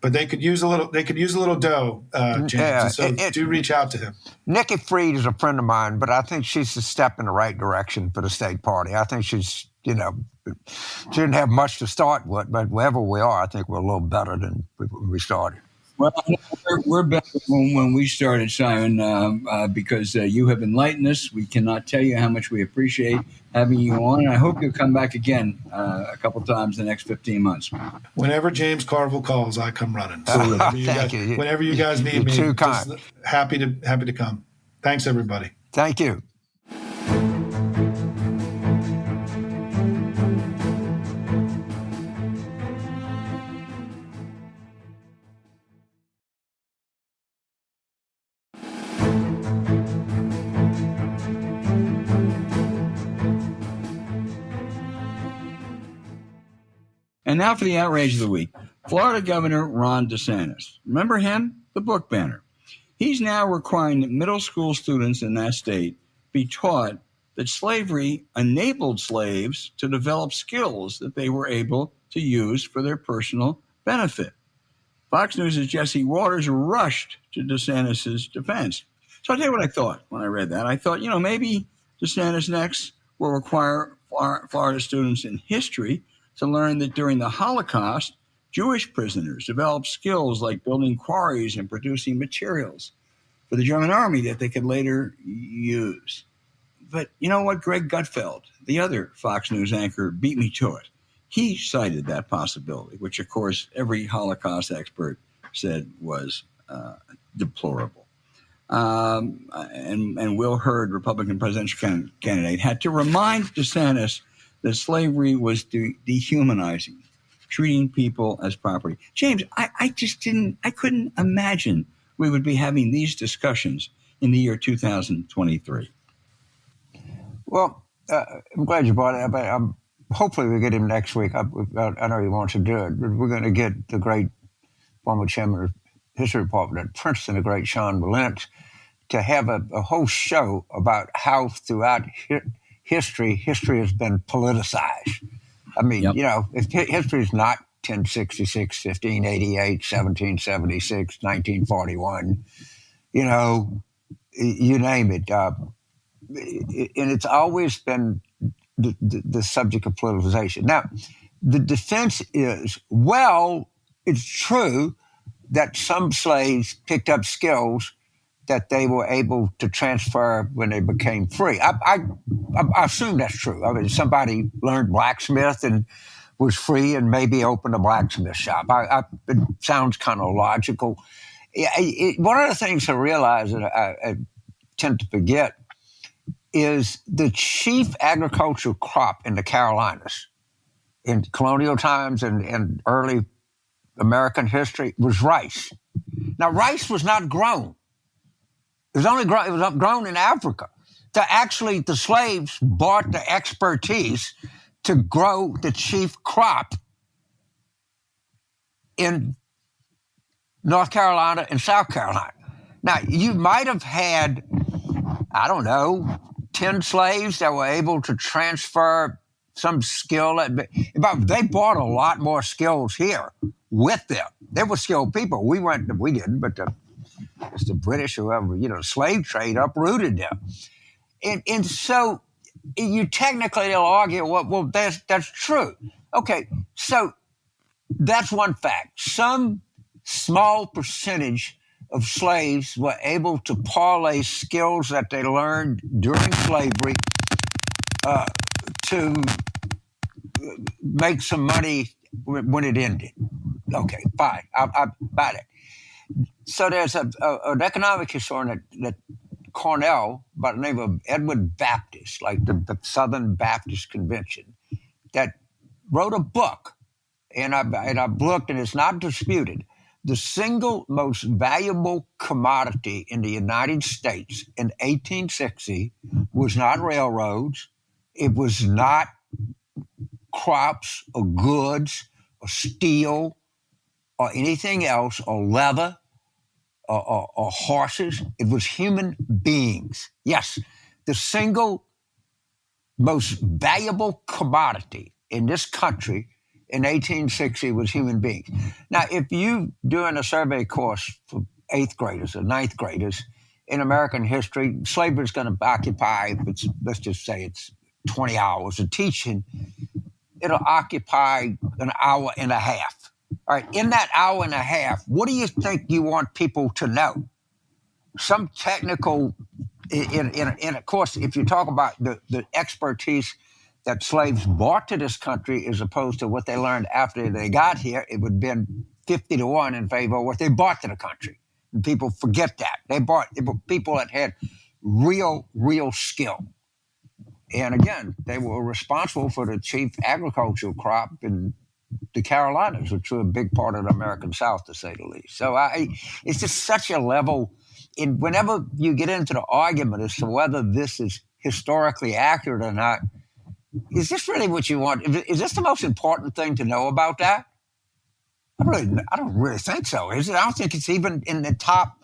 But they could use a little dough, James. Yeah, so do reach out to him. Nikki Fried is a friend of mine, but I think she's a step in the right direction for the state party. I think she's, she didn't have much to start with, but wherever we are, I think we're a little better than when we started. Well, we're better when we started, Simon, because you have enlightened us. We cannot tell you how much we appreciate having you on. And I hope you'll come back again a couple times in the next 15 months. Whenever James Carville calls, I come running. So whenever you guys need me, too kind. Happy to come. Thanks, everybody. Thank you. And now for the outrage of the week. Florida Governor Ron DeSantis. Remember him? The book banner. He's now requiring that middle school students in that state be taught that slavery enabled slaves to develop skills that they were able to use for their personal benefit. Fox News' Jesse Waters rushed to DeSantis' defense. So I'll tell you what I thought when I read that. I thought, maybe DeSantis next will require Florida students in history to learn that during the Holocaust, Jewish prisoners developed skills like building quarries and producing materials for the German army that they could later use. But you know what? Greg Gutfeld, the other Fox News anchor, beat me to it. He cited that possibility, which, of course, every Holocaust expert said was deplorable. And Will Hurd, Republican presidential candidate, had to remind DeSantis that slavery was dehumanizing, treating people as property. James, I couldn't imagine we would be having these discussions in the year 2023? Well, I'm glad you brought it up. Hopefully we get him next week. I know he wants to do it, but we're going to get the great former chairman of the history department at Princeton, the great Sean Valence, to have a whole show about how throughout history has been politicized. I mean, if history is not 1066, 1588, 1776, 1941, you name it. And it's always been the subject of politicization. Now, the defense is, well, it's true that some slaves picked up skills that they were able to transfer when they became free. I assume that's true. I mean, somebody learned blacksmith and was free and maybe opened a blacksmith shop. It sounds kind of logical. One of the things I realize that I tend to forget is the chief agricultural crop in the Carolinas in colonial times and early American history was rice. Now, rice was not grown. It was grown in Africa. The slaves bought the expertise to grow the chief crop in North Carolina and South Carolina. Now, you might have had, 10 slaves that were able to transfer some skill. But they brought a lot more skills here with them. They were skilled people. We didn't, but it's the British, whoever, slave trade uprooted them. And so you technically will argue, well, that's true. Okay, so that's one fact. Some small percentage of slaves were able to parlay skills that they learned during slavery to make some money when it ended. Okay, fine. I buy it. So there's an economic historian at Cornell by the name of Edward Baptist, like the Southern Baptist Convention, that wrote a book, and I've looked, and it's not disputed. The single most valuable commodity in the United States in 1860 was not railroads, it was not crops or goods or steel or anything else or leather or horses. It was human beings. Yes, the single most valuable commodity in this country in 1860 was human beings. Now, if you doing a survey course for 8th graders or 9th graders in American history, slavery is going to occupy, let's just say it's 20 hours of teaching, it'll occupy an hour and a half. All right, in that hour and a half, what do you think you want people to know? Some technical, in of course, if you talk about the expertise that slaves brought to this country as opposed to what they learned after they got here, it would have been 50-1 in favor of what they brought to the country. And people forget that. They brought people that had real skill. And again, they were responsible for the chief agricultural crop in the Carolinas, which were a big part of the American South, to say the least. So it's just such a level. Whenever you get into the argument as to whether this is historically accurate or not, is this really what you want? Is this the most important thing to know about that? I don't really think so, is it? I don't think it's even in the top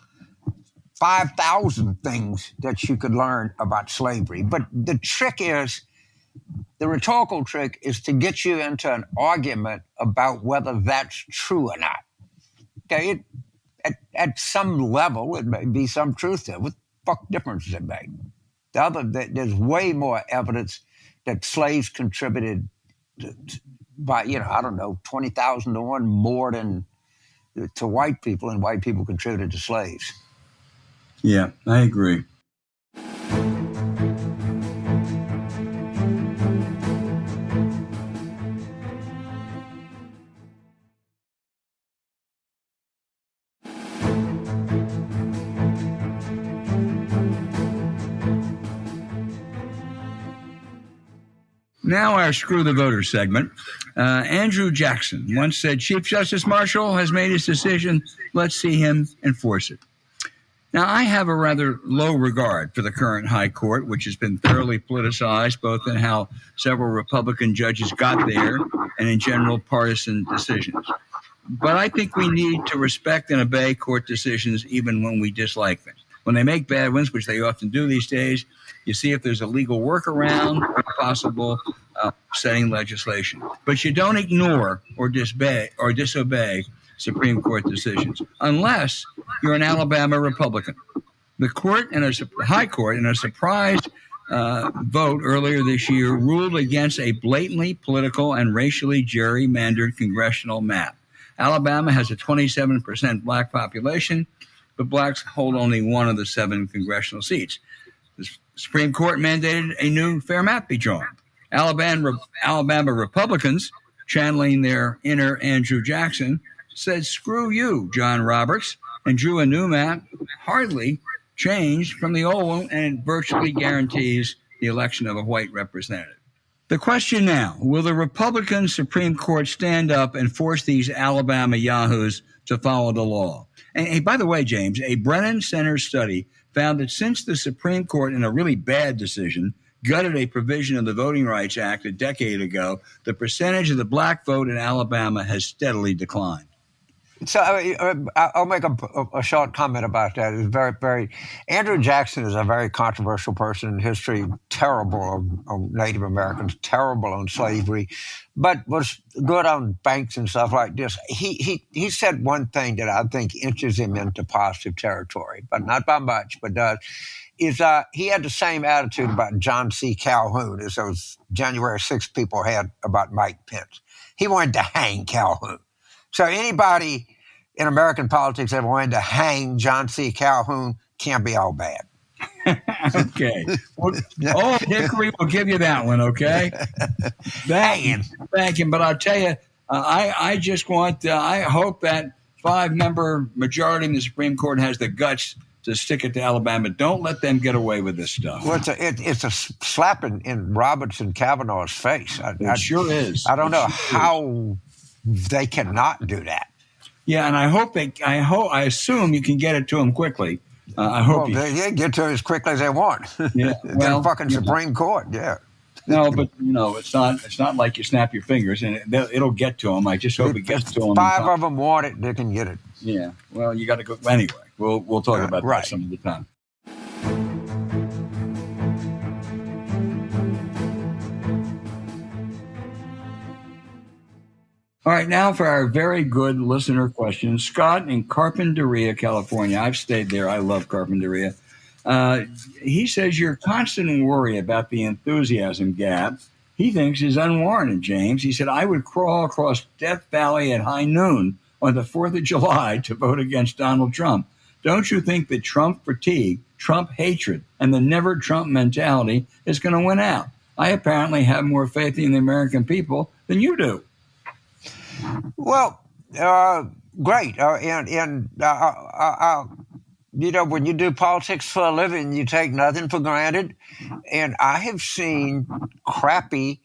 5,000 things that you could learn about slavery. But the rhetorical trick is to get you into an argument about whether that's true or not. Okay, at some level, it may be some truth to it. What the fuck difference does it make? There's way more evidence that slaves contributed by, 20,000-1 more than to white people, and white people contributed to slaves. Yeah, I agree. Now our Screw the Voter segment. Andrew Jackson once said, Chief Justice Marshall has made his decision. Let's see him enforce it. Now, I have a rather low regard for the current High Court, which has been thoroughly politicized, both in how several Republican judges got there and in general partisan decisions. But I think we need to respect and obey court decisions even when we dislike them. When they make bad ones, which they often do these days, you see if there's a legal workaround or possible setting legislation. But you don't ignore or disobey Supreme Court decisions unless you're an Alabama Republican. The High Court, in a surprise vote earlier this year, ruled against a blatantly political and racially gerrymandered congressional map. Alabama has a 27% black population, but blacks hold only one of the 7 congressional seats. The Supreme Court mandated a new fair map be drawn. Alabama Republicans, channeling their inner Andrew Jackson, said, "Screw you, John Roberts," and drew a new map, hardly changed from the old one, and it virtually guarantees the election of a white representative. The question now, will the Republican Supreme Court stand up and force these Alabama yahoos to follow the law? And by the way, James, a Brennan Center study found that since the Supreme Court, in a really bad decision, gutted a provision of the Voting Rights Act a decade ago, the percentage of the black vote in Alabama has steadily declined. So I'll make a short comment about that. It's Andrew Jackson is a very controversial person in history, terrible on Native Americans, terrible on slavery, but was good on banks and stuff like this. He said one thing that I think inches him into positive territory, but not by much, but does. He had the same attitude about John C. Calhoun as those January 6th people had about Mike Pence. He wanted to hang Calhoun. So anybody in American politics that wanted to hang John C. Calhoun can't be all bad. Okay. Well, Hickory will give you that one, okay? Thank him. But I'll tell you, I just want, I hope that 5-member majority in the Supreme Court has the guts to stick it to Alabama. Don't let them get away with this stuff. Well, it's a slap in Roberts and Kavanaugh's face. It sure is. I don't know how they cannot do that. Yeah, and I assume you can get it to them quickly. I hope they get to it as quickly as they want. Yeah, well, fucking Supreme Court. Yeah. No, but it's not like you snap your fingers and it'll get to them. I just hope it gets to them. 5 of them want it, they can get it. Yeah. Well, you got to go anyway. We'll talk about that some of the time. All right, now for our very good listener question. Scott in Carpinteria, California. I've stayed there. I love Carpinteria. He says your constant worry about the enthusiasm gap, he thinks, is unwarranted, James. He said, I would crawl across Death Valley at high noon on the 4th of July to vote against Donald Trump. Don't you think that Trump fatigue, Trump hatred, and the never Trump mentality is going to win out? I apparently have more faith in the American people than you do. Well, great. When you do politics for a living, you take nothing for granted. And I have seen crappy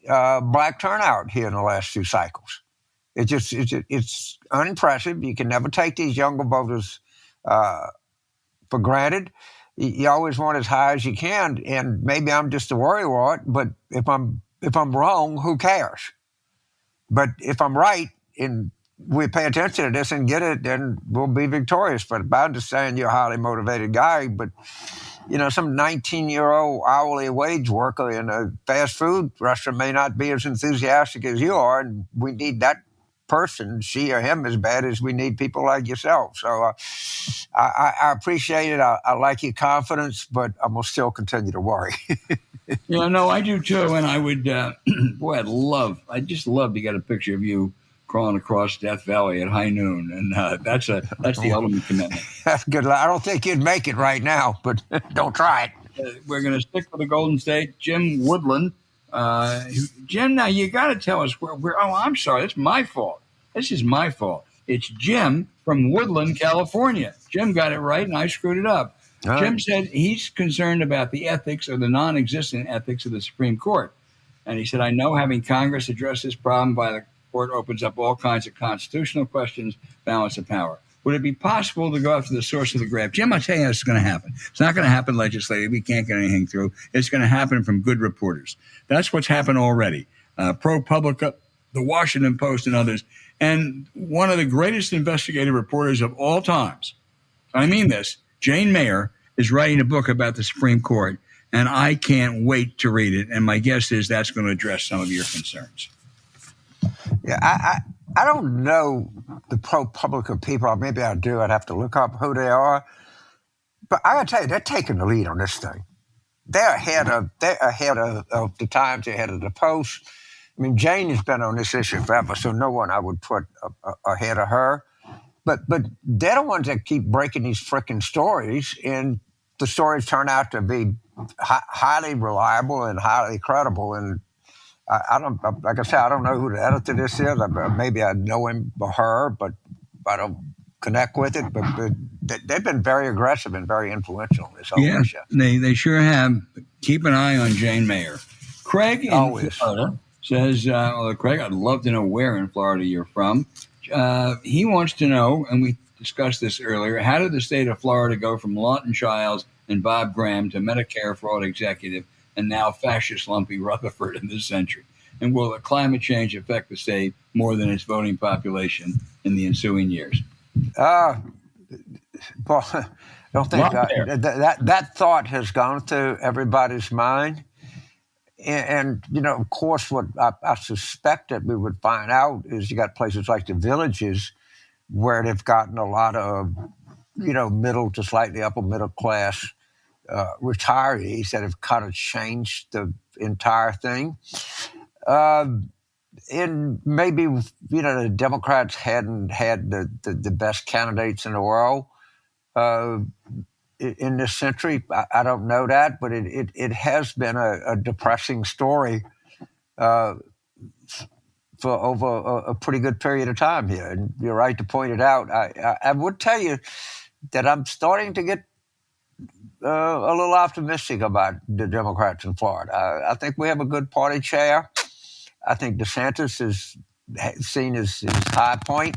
black turnout here in the last 2 cycles. It's unimpressive. You can never take these younger voters for granted. You always want as high as you can. And maybe I'm just a worrywart, but if I'm wrong, who cares? But if I'm right and we pay attention to this and get it, then we'll be victorious. But I understand you're a highly motivated guy, but, some 19-year-old hourly wage worker in a fast food restaurant may not be as enthusiastic as you are, and we need that person, she or him, as bad as we need people like yourself. So I appreciate it. I like your confidence, but I'm going to still continue to worry. Yeah, no, I do too. And I would, I'd just love to get a picture of you crawling across Death Valley at high noon. And that's the ultimate commitment. That's good. I don't think you'd make it right now, but don't try it. We're going to stick with the Golden State. Jim Woodland. Jim, now you got to tell us where. Oh, I'm sorry. That's my fault. This is my fault. It's Jim from Woodland, California. Jim got it right, and I screwed it up. Jim said he's concerned about the ethics or the non-existent ethics of the Supreme Court. And he said, I know having Congress address this problem by the court opens up all kinds of constitutional questions, balance of power. would it be possible to go after the source of the graft? Jim, I'll tell you how it's going to happen. It's not going to happen legislatively. We can't get anything through. It's going to happen from good reporters. That's what's happened already. ProPublica, the Washington Post, and others. And one of the greatest investigative reporters of all times, I mean this, Jane Mayer, is writing a book about the Supreme Court, and I can't wait to read it. And my guess is that's going to address some of your concerns. Yeah, I don't know the ProPublica people. Maybe I do. I'd have to look up who they are. But I got to tell you, they're taking the lead on this thing. They're ahead of the Times. They're ahead of the Post. I mean, Jane has been on this issue forever, so no one I would put ahead of her. But they're the ones that keep breaking these frickin' stories, and the stories turn out to be highly reliable and highly credible. And I don't, like I said, I don't know who the editor this is. Maybe I know him or her, but I don't connect with it. But they've been very aggressive and very influential in this whole issue. They sure have. Keep an eye on Jane Mayer. Craig in Florida says, Craig, I'd love to know where in Florida you're from. He wants to know, and we discussed this earlier, how did the state of Florida go from Lawton Childs and Bob Graham to Medicare fraud executive and now fascist lumpy Rutherford in this century? And will the climate change affect the state more than its voting population in the ensuing years? Well, I don't think that thought has gone through everybody's mind. And you know, of course, what I suspect that we would find out is you got places like the Villages where they've gotten a lot of, middle to slightly upper middle class retirees that have kind of changed the entire thing. And maybe, the Democrats hadn't had the best candidates in the world in this century. I don't know that, but it has been a depressing story for over a pretty good period of time here. And you're right to point it out. I would tell you that I'm starting to get a little optimistic about the Democrats in Florida. I think we have a good party chair. I think DeSantis is seen his high point,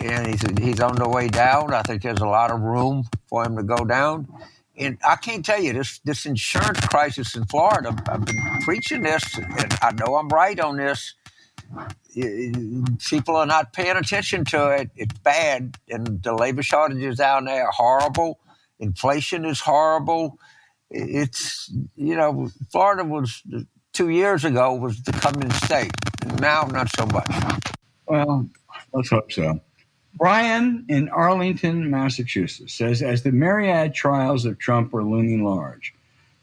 and he's on the way down. I think there's a lot of room for him to go down. And I can't tell you, this insurance crisis in Florida, I've been preaching this, and I know I'm right on this. People are not paying attention to it. It's bad, and the labor shortages down there are horrible. Inflation is horrible. It's, Florida was 2 years ago was the coming state. Now, not so much. Well, let's hope so. Brian in Arlington, Massachusetts says, as the myriad trials of Trump are looming large,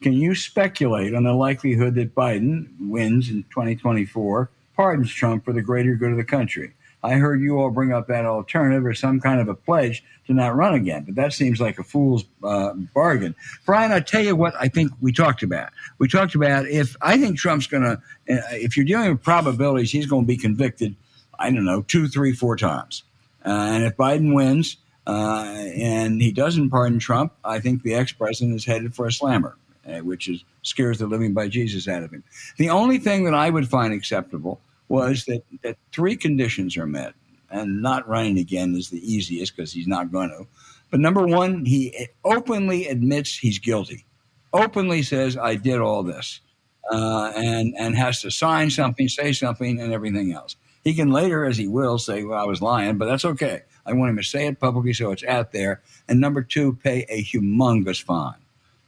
can you speculate on the likelihood that Biden wins in 2024, pardons Trump for the greater good of the country? I heard you all bring up that alternative or some kind of a pledge to not run again, but that seems like a fool's bargain. Brian, I'll tell you what I think we talked about. We talked about I think Trump's going to, if you're dealing with probabilities, he's going to be convicted, 2, 3, 4 times. And if Biden wins and he doesn't pardon Trump, I think the ex-president is headed for a slammer, which scares the living by Jesus out of him. The only thing that I would find acceptable was that 3 conditions are met, and not running again is the easiest because he's not going to. But number 1, he openly admits he's guilty, openly says, I did all this, and has to sign something, say something, and everything else. He can later, as he will, say, well, I was lying, but that's okay. I want him to say it publicly so it's out there. And number 2, pay a humongous fine.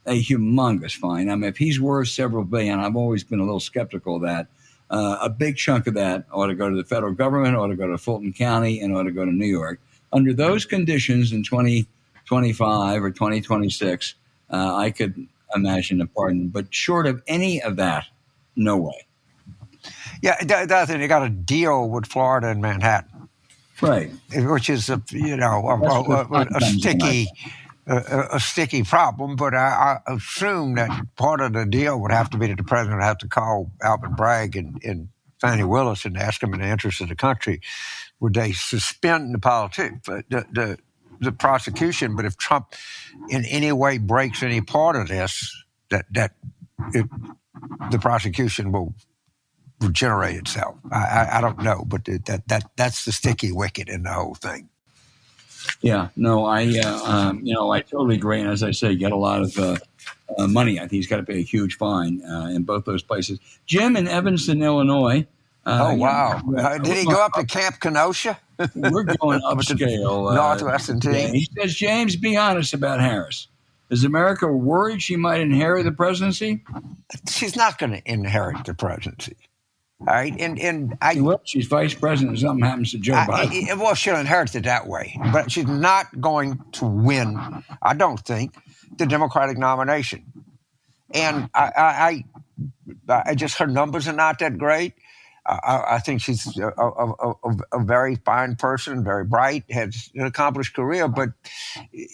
A humongous fine. I mean, if he's worth several billion, I've always been a little skeptical of that. A big chunk of that ought to go to the federal government, ought to go to Fulton County, and ought to go to New York. Under those conditions in 2025 or 2026, I could imagine a pardon. But short of any of that, no way. Yeah, that's it. You got a deal with Florida and Manhattan, right? Which is a sticky problem. But I assume that part of the deal would have to be that the president would have to call Alvin Bragg and Fannie Willis and ask them in the interest of the country, would they suspend the prosecution? But if Trump in any way breaks any part of this, the prosecution will regenerate itself. I don't know, but that's the sticky wicket in the whole thing. Yeah, no, I totally agree. And as I say, get a lot of money. I think he's got to pay a huge fine in both those places. Jim in Evanston, Illinois. Oh, wow. Did he go up to Camp Kenosha? We're going upscale. Northwestern team. He says, James, be honest about Harris. Is America worried she might inherit the presidency? She's not going to inherit the presidency. All right. She's vice president if something happens to Joe Biden. Well, she'll inherit it that way. But she's not going to win, I don't think, the Democratic nomination. And I just, her numbers are not that great. I think she's a very fine person, very bright, has an accomplished career, but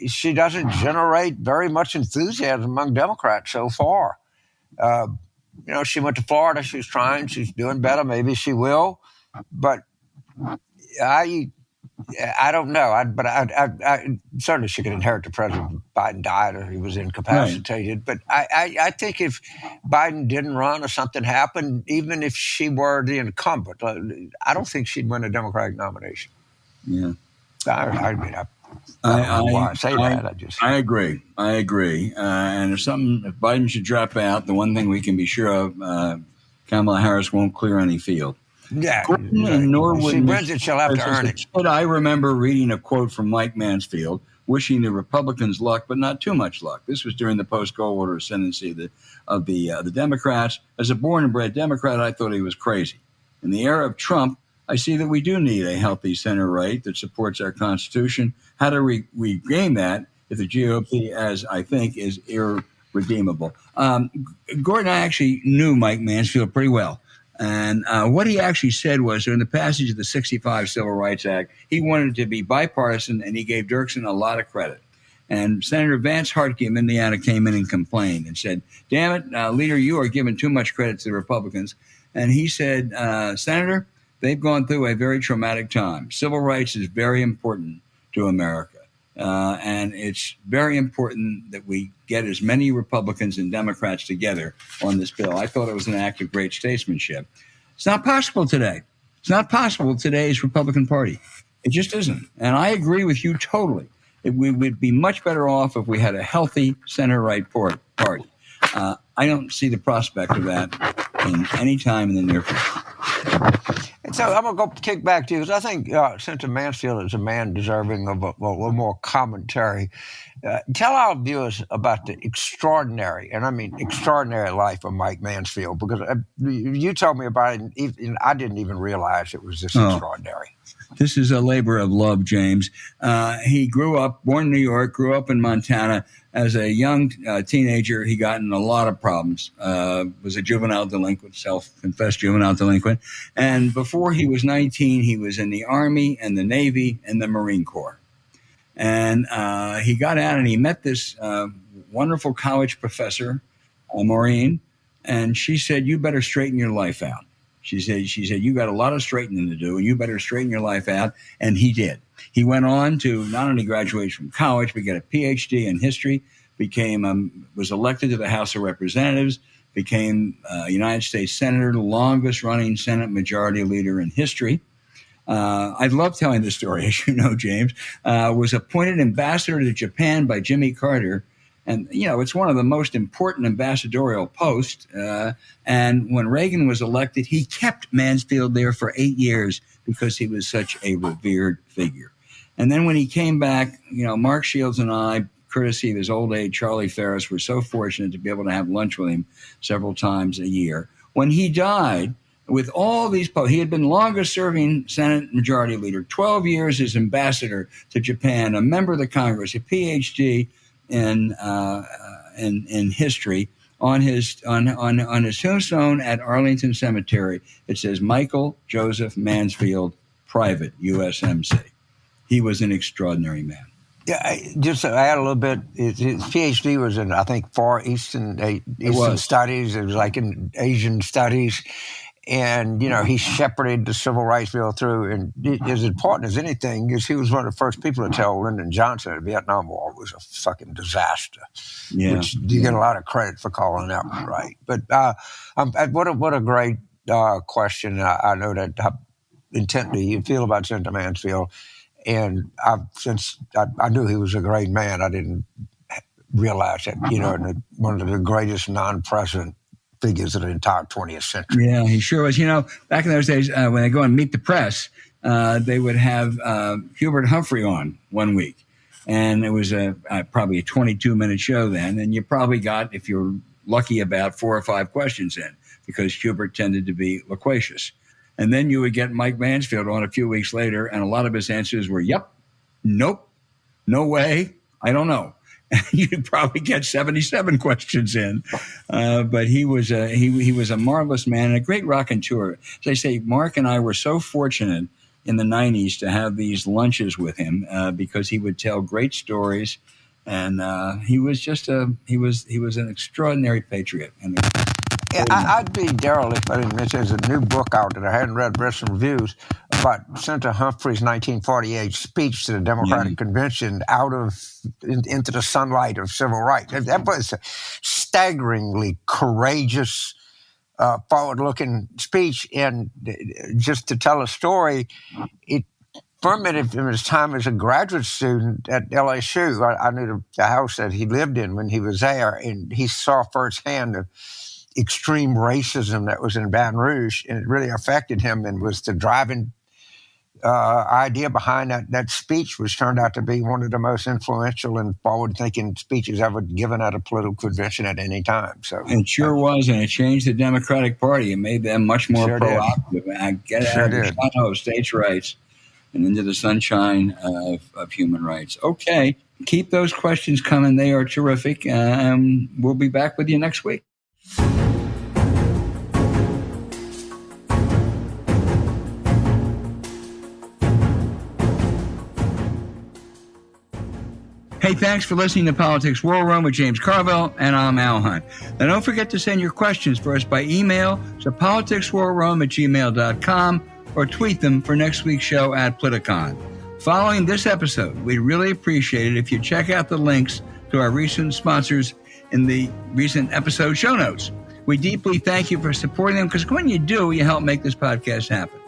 she doesn't generate very much enthusiasm among Democrats so far. She went to Florida. She's trying. She's doing better. Maybe she will. But I don't know. I certainly she could inherit the president if Biden died or he was incapacitated. Right. But I think if Biden didn't run or something happened, even if she were the incumbent, I don't think she'd win a Democratic nomination. Yeah. I don't know why I say that. I agree. And if Biden should drop out, the one thing we can be sure of, Kamala Harris won't clear any field. Yeah. Norwood, she wins it, she'll have to earn it. But I remember reading a quote from Mike Mansfield, wishing the Republicans luck, but not too much luck. This was during the post-Goldwater ascendancy of the Democrats. As a born and bred Democrat, I thought he was crazy. In the era of Trump, I see that we do need a healthy center right that supports our Constitution. How do we regain that if the GOP, as I think, is irredeemable? Gordon, I actually knew Mike Mansfield pretty well. And what he actually said was, during the passage of the 65 Civil Rights Act, he wanted it to be bipartisan, and he gave Dirksen a lot of credit. And Senator Vance Hartke of Indiana came in and complained and said, damn it, Leader, you are giving too much credit to the Republicans. And he said, Senator, they've gone through a very traumatic time. Civil rights is very important to America. And it's very important that we get as many Republicans and Democrats together on this bill. I thought it was an act of great statesmanship. It's not possible today. It's not possible with today's Republican Party. It just isn't. And I agree with you totally. We would be much better off if we had a healthy center-right party. I don't see the prospect of that in any time in the near future. And so I'm going to go kick back to you, because I think Senator Mansfield is a man deserving of a little more commentary. Tell our viewers about the extraordinary, and I mean extraordinary, life of Mike Mansfield, because you told me about it, and I didn't even realize it was this extraordinary. This is a labor of love, James. He grew up, born in New York, grew up in Montana. As a young teenager, he got in a lot of problems, was a juvenile delinquent, self-confessed juvenile delinquent. And before he was 19, he was in the Army and the Navy and the Marine Corps. And he got out and he met this wonderful college professor, Maureen, and she said, you better straighten your life out. She said, you got a lot of straightening to do, and you better straighten your life out. And he did. He went on to not only graduate from college, but get a PhD in history, was elected to the House of Representatives, became a United States Senator, the longest running Senate Majority Leader in history. I love telling this story, as you know, James. Was appointed ambassador to Japan by Jimmy Carter. And, it's one of the most important ambassadorial posts. And when Reagan was elected, he kept Mansfield there for 8 years because he was such a revered figure. And then when he came back, Mark Shields and I, courtesy of his old age, Charlie Ferris, were so fortunate to be able to have lunch with him several times a year. When he died, with all these posts, he had been longest-serving Senate Majority Leader, 12 years as ambassador to Japan, a member of the Congress, a PhD in history. On his tombstone at Arlington Cemetery, it says Michael Joseph Mansfield, Private, USMC. He was an extraordinary man. Yeah, just to add a little bit, his PhD was in, I think, Far Eastern Studies. It was like in Asian Studies. And, he shepherded the Civil Rights Bill through. And as important as anything is he was one of the first people to tell Lyndon Johnson the Vietnam War was a fucking disaster. Yeah. Which you get a lot of credit for calling that one right. But what a great question. I know that how intently you feel about Senator Mansfield. And since I knew he was a great man, I didn't realize that, one of the greatest non-president figures of the entire 20th century. Yeah, he sure was. Back in those days, when they go and meet the press, they would have Hubert Humphrey on one week. And it was probably a 22-minute show then. And you probably got, if you're lucky, about 4 or 5 questions in, because Hubert tended to be loquacious. And then you would get Mike Mansfield on a few weeks later, and a lot of his answers were, yep, nope, no way, I don't know. You'd probably get 77 questions in. But he was a marvelous man and a great raconteur. As I say, Mark and I were so fortunate in the 90s to have these lunches with him because he would tell great stories. And he was just he was an extraordinary patriot. And I'd be derelict if I didn't mention there's a new book out that I hadn't read some reviews about Senator Humphrey's 1948 speech to the Democratic Convention into the sunlight of civil rights. That was a staggeringly courageous, forward-looking speech. And just to tell a story, it fermented from his time as a graduate student at LSU. I knew the house that he lived in when he was there, and he saw firsthand the extreme racism that was in Baton Rouge, and it really affected him and was the driving idea behind that speech, which turned out to be one of the most influential and forward-thinking speeches ever given at a political convention at any time. So it sure was, and it changed the Democratic Party. It made them much more proactive. Get out of the shadow of states' rights and into the sunshine of human rights. Okay, keep those questions coming. They are terrific. We'll be back with you next week. Hey, thanks for listening to Politics War Room with James Carville, and I'm Al Hunt. Now, don't forget to send your questions for us by email to politicswarroom@gmail.com or tweet them for next week's show at Politicon. Following this episode, we'd really appreciate it if you check out the links to our recent sponsors in the recent episode show notes. We deeply thank you for supporting them, because when you do, you help make this podcast happen.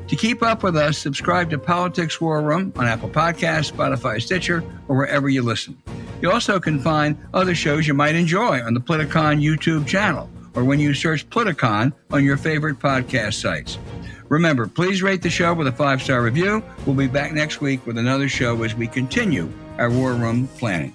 To keep up with us, subscribe to Politics War Room on Apple Podcasts, Spotify, Stitcher, or wherever you listen. You also can find other shows you might enjoy on the Politicon YouTube channel, or when you search Politicon on your favorite podcast sites. Remember, please rate the show with a 5-star review. We'll be back next week with another show as we continue our War Room planning.